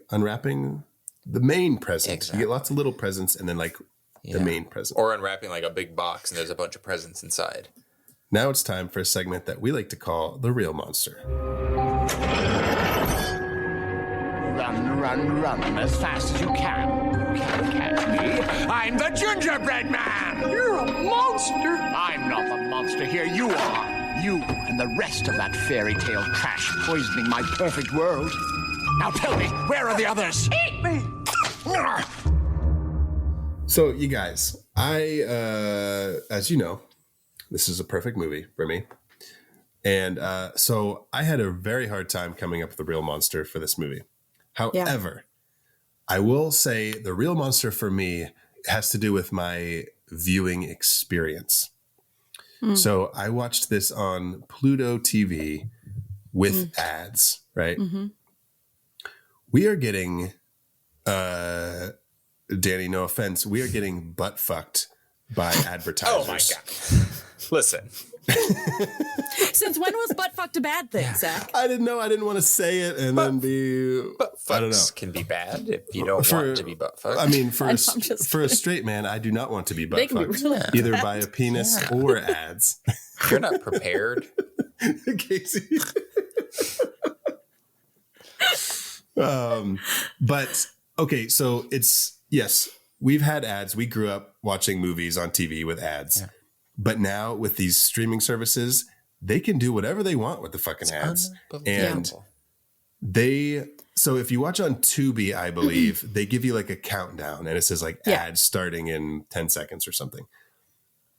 S2: unwrapping the main present.
S3: Exactly.
S2: You get lots of little presents and then like the main present.
S3: Or unwrapping like a big box and there's a bunch of presents inside.
S2: Now it's time for a segment that we like to call The Real Monster.
S7: Run, run, run as fast as you can. You can't catch me. I'm the gingerbread man. You're a monster. I'm not the monster here. You are. You and the rest of that fairy tale trash poisoning my perfect world. Now tell me, where are the others? Eat me!
S2: So you guys, as you know, this is a perfect movie for me. And so I had a very hard time coming up with the real monster for this movie. However, I will say the real monster for me has to do with my viewing experience. So I watched this on Pluto TV with ads, right? We are getting, Danny, no offense, we are getting butt fucked by advertisers.
S3: Oh my God. Listen,
S1: Since when was butt fucked a bad thing, Zach?
S2: I didn't know. I didn't want to say it and then be.
S3: Butt
S2: I don't know.
S3: fucks can be bad if you don't want to be butt fucked.
S2: I mean, for
S1: I know, I'm just
S2: for a
S1: kidding.
S2: straight man, I do not want to be butt
S1: They can be
S2: fucked,
S1: really
S2: either
S1: bad.
S2: by a penis or ads.
S3: You're not prepared.
S2: Casey. But okay, so yes, we've had ads. We grew up watching movies on TV with ads. Yeah. But now with these streaming services, they can do whatever they want with the fucking ads. And so if you watch on Tubi, I believe, they give you like a countdown and it says like ads starting in 10 seconds or something.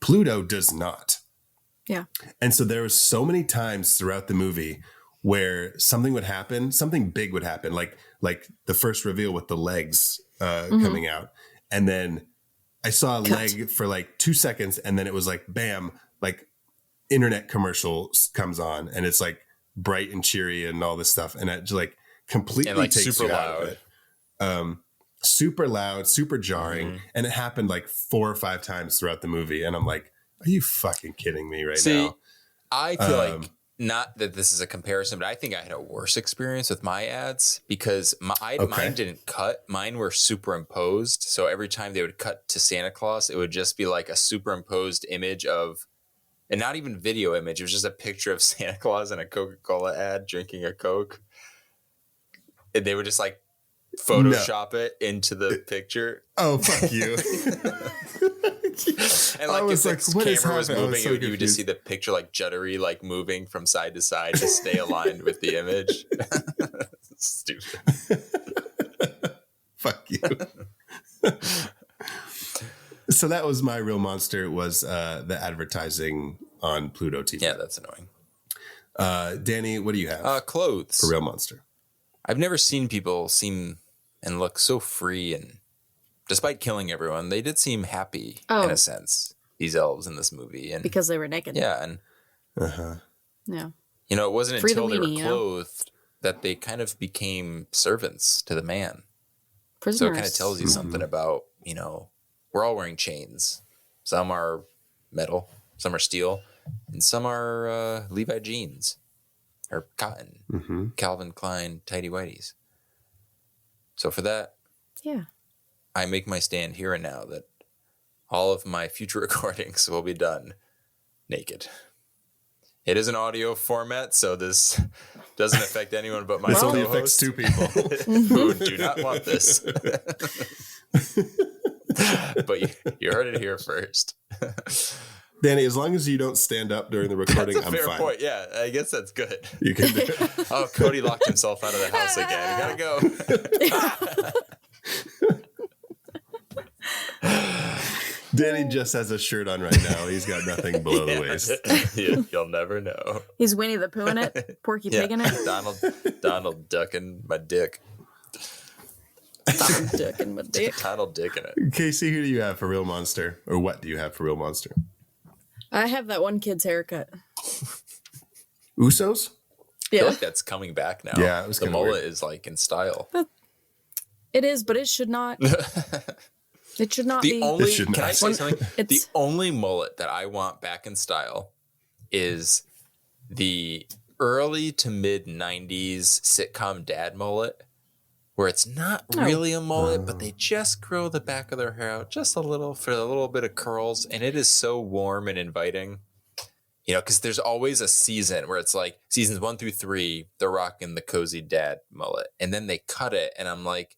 S2: Pluto does not.
S1: Yeah.
S2: And so there were so many times throughout the movie where something would happen, something big would happen, like the first reveal with the legs coming out. And then I saw a leg for like 2 seconds and then it was like, bam, like internet commercial comes on and it's like bright and cheery and all this stuff. And it just like completely
S3: and like
S2: takes
S3: super
S2: you
S3: loud.
S2: out of it. Super loud, super jarring.
S3: Mm-hmm.
S2: And it happened like 4 or 5 times throughout the movie. And I'm like, are you fucking kidding me right now?
S3: I feel like, not that this is a comparison, but I think I had a worse experience with my ads because mine didn't cut. Mine were superimposed. So every time they would cut to Santa Claus, it would just be like a superimposed image of, and not even video image. It was just a picture of Santa Claus in a Coca-Cola ad drinking a Coke. And they would just like Photoshop it into the picture.
S2: Oh, fuck you.
S3: And like if the camera was moving,
S2: so
S3: you would just see the picture like juddery, like moving from side to side to stay aligned with the image. Stupid.
S2: Fuck you. So that was my real monster, was the advertising on Pluto TV.
S3: Yeah, that's annoying.
S2: Danny, what do you have?
S3: Clothes.
S2: For real monster.
S3: I've never seen people seem and look so free, and despite killing everyone, they did seem happy in a sense, these elves in this movie. And
S1: because they were naked.
S3: yeah, and
S1: yeah.
S3: You know, it wasn't
S1: Free
S3: until
S1: the
S3: they
S1: weenie,
S3: were clothed that they kind of became servants to the man.
S1: Prisoners.
S3: So it kind of tells you something about, you know, we're all wearing chains. Some are metal, some are steel, and some are Levi jeans or cotton, Calvin Klein tighty whities. So for that, I make my stand here and now that all of my future recordings will be done naked. It is an audio format, so this doesn't affect anyone but my
S2: This only
S3: co-host.
S2: affects 2 people.
S3: Who do not want this. But you heard it here first.
S2: Danny, as long as you don't stand up during the recording,
S3: That's a
S2: I'm
S3: fair
S2: fine.
S3: point. Yeah, I guess that's good.
S2: You can do it.
S3: Oh, Cody locked himself out of the house again. We gotta go.
S2: Danny just has a shirt on right now. He's got nothing below the waist.
S3: You'll never know.
S1: He's Winnie the Pooh in it. Porky Pig in it.
S3: Donald ducking my dick.
S1: Donald Duck in my dick.
S3: Donald dick in it.
S2: Casey, who do you have for real monster? Or what do you have for real monster?
S1: I have that one kid's haircut.
S2: Usos?
S3: I
S1: Yeah,
S3: feel like that's coming back now.
S2: Yeah, it was
S3: the
S2: kinda
S3: mullet
S2: weird.
S3: is like in style.
S1: it is, but it should not. It should not be.
S2: It should
S3: Can
S2: not.
S3: I say something? The
S1: It's-
S3: only mullet that I want back in style is the early to mid 90s sitcom dad mullet, where it's not really a mullet, but they just grow the back of their hair out just a little for a little bit of curls, and it is so warm and inviting. You know, because there's always a season where it's like seasons 1 through 3, they're rocking the cozy dad mullet, and then they cut it, and I'm like,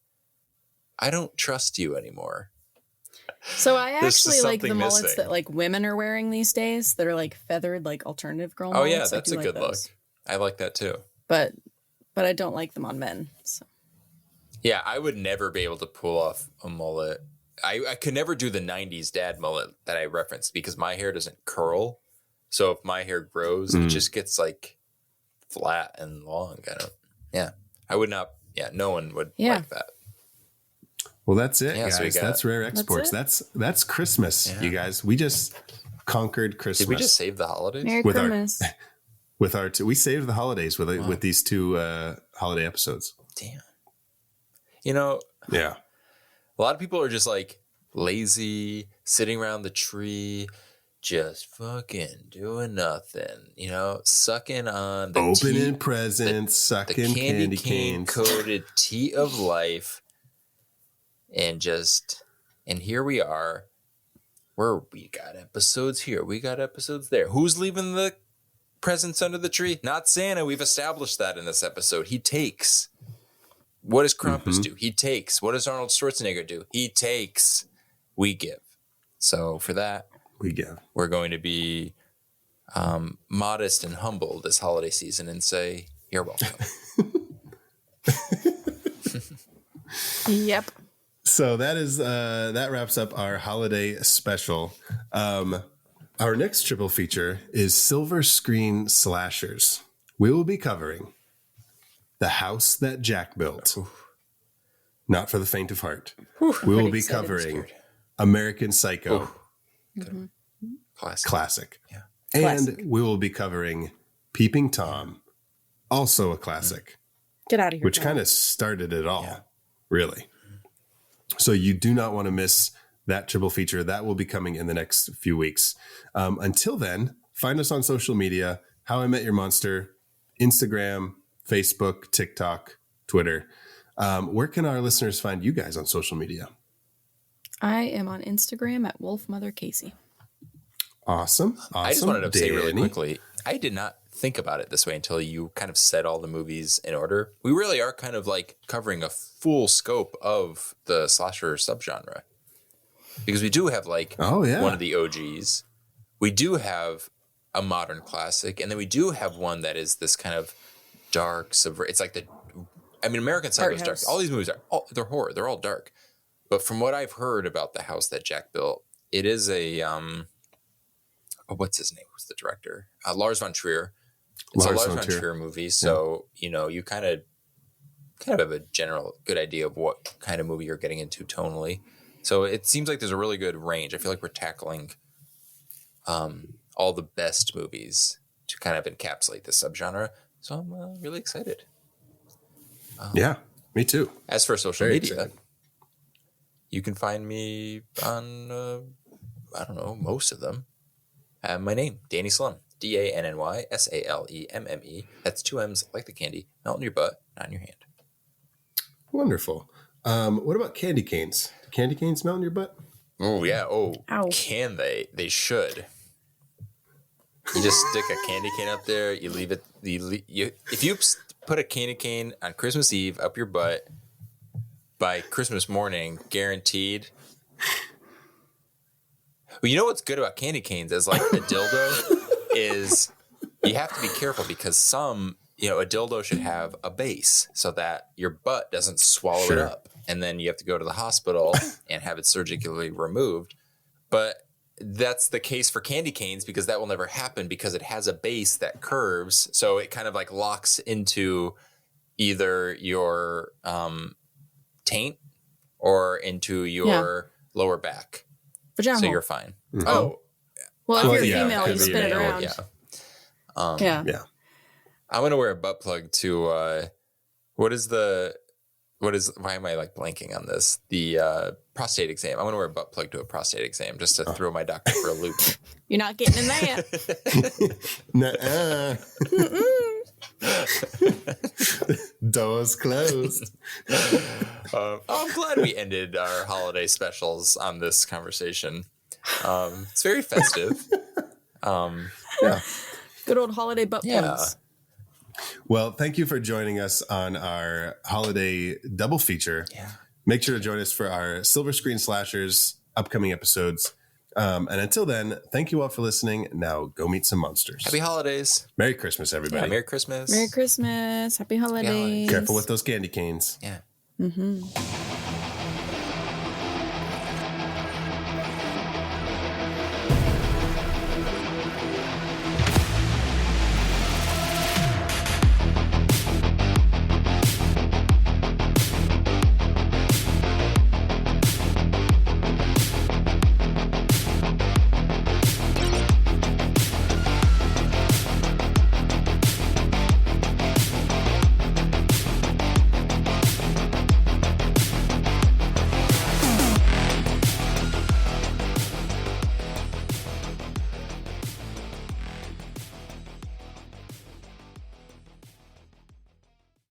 S3: I don't trust you anymore.
S1: So I
S3: There's just
S1: actually like the
S3: something
S1: mullets
S3: missing.
S1: that like women are wearing these days that are like feathered, like alternative girl
S3: Oh
S1: mullets.
S3: yeah,
S1: I
S3: that's
S1: do
S3: a
S1: like
S3: good look.
S1: those.
S3: I like that too.
S1: But I don't like them on men. So.
S3: Yeah, I would never be able to pull off a mullet. I could never do the 90s dad mullet that I referenced because my hair doesn't curl. So if my hair grows, it just gets like flat and long. I would not. Yeah, no one would like that.
S2: Well, that's it,
S3: Yeah, so we
S2: guys.
S3: got-
S2: That's Rare Exports. That's Christmas, you guys. We just conquered Christmas.
S3: Did we just save the holidays?
S1: Merry
S2: With our-
S1: Christmas.
S2: with our we saved the holidays with these 2 holiday episodes.
S3: Damn. You know,
S2: Yeah.
S3: a lot of people are just like lazy, sitting around the tree, just fucking doing nothing, sucking on the
S2: opening presents, sucking
S3: the
S2: candy canes,
S3: coated tea of life, and here we are, where we got episodes here, we got episodes there. Who's leaving the presents under the tree? Not Santa. We've established that in this episode. He takes. What does Krampus do? He takes. What does Arnold Schwarzenegger do? He takes. We give. So for that, we're going to be modest and humble this holiday season and say, you're welcome.
S1: Yep.
S2: So that wraps up our holiday special. Our next triple feature is Silver Screen Slashers. We will be covering The House That Jack Built. Not for the faint of heart. We will be covering American Psycho. Classic.
S3: Yeah.
S2: And we will be covering Peeping Tom. Also a classic.
S1: Get out of here.
S2: Which kind of started it all, really. So you do not want to miss that triple feature. That will be coming in the next few weeks. Until then, find us on social media. How I Met Your Monster, Instagram, Facebook, TikTok, Twitter. Where can our listeners find you guys on social media?
S1: I am on Instagram at WolfMotherCasey.
S2: Awesome.
S3: I just wanted to say really quickly, I did not think about it this way until you kind of said all the movies in order. We really are kind of like covering a full scope of the slasher subgenre. Because we do have like one of the OGs. We do have a modern classic. And then we do have one that is this kind of dark, it's like American Psycho is dark. All these movies they're horror. They're all dark. But from what I've heard about The House That Jack Built, it is a, what's his name? Who's the director? Lars von Trier. It's a Lars von Trier movie. So, you kind of have a general good idea of what kind of movie you're getting into tonally. So it seems like there's a really good range. I feel like we're tackling all the best movies to kind of encapsulate this subgenre. So I'm really excited.
S2: Yeah, me too.
S3: As for social media, you can find me on, most of them. My name, Danny Slum. DANNYSALEMME. That's 2 M's like the candy. Melt in your butt, not in your hand.
S2: Wonderful. What about candy canes? Do candy canes melt in your butt?
S3: Oh, yeah. Oh,
S1: ow.
S3: Can they? They should. You just stick a candy cane up there. You leave it. If you put a candy cane on Christmas Eve up your butt, by Christmas morning, guaranteed. Well, you know what's good about candy canes as like a dildo is you have to be careful because a dildo should have a base so that your butt doesn't swallow it up. And then you have to go to the hospital and have it surgically removed. But that's the case for candy canes because that will never happen because it has a base that curves. So it kind of like locks into either your taint or into your lower back.
S1: Vagina.
S3: So you're fine.
S2: Mm-hmm.
S3: Oh.
S1: Well, if you're female, you spin it around.
S3: Yeah. I'm going to wear a butt plug to, why am I like blanking on this? The prostate exam. I'm going to wear a butt plug to a prostate exam just to throw my doctor for a loop.
S1: You're not getting in there.
S2: Nuh-uh. Doors closed.
S3: I'm glad we ended our holiday specials on this conversation. It's very festive.
S1: Good old holiday butt plugs.
S2: Well, thank you for joining us on our holiday double feature. Yeah. Make sure to join us for our Silver Screen Slashers upcoming episodes. And until then, thank you all for listening. Now go meet some monsters.
S3: Happy holidays.
S2: Merry Christmas, everybody.
S3: Yeah, Merry Christmas.
S1: Merry Christmas. Happy holidays.
S2: Careful with those candy canes.
S3: Yeah.
S1: Mm-hmm.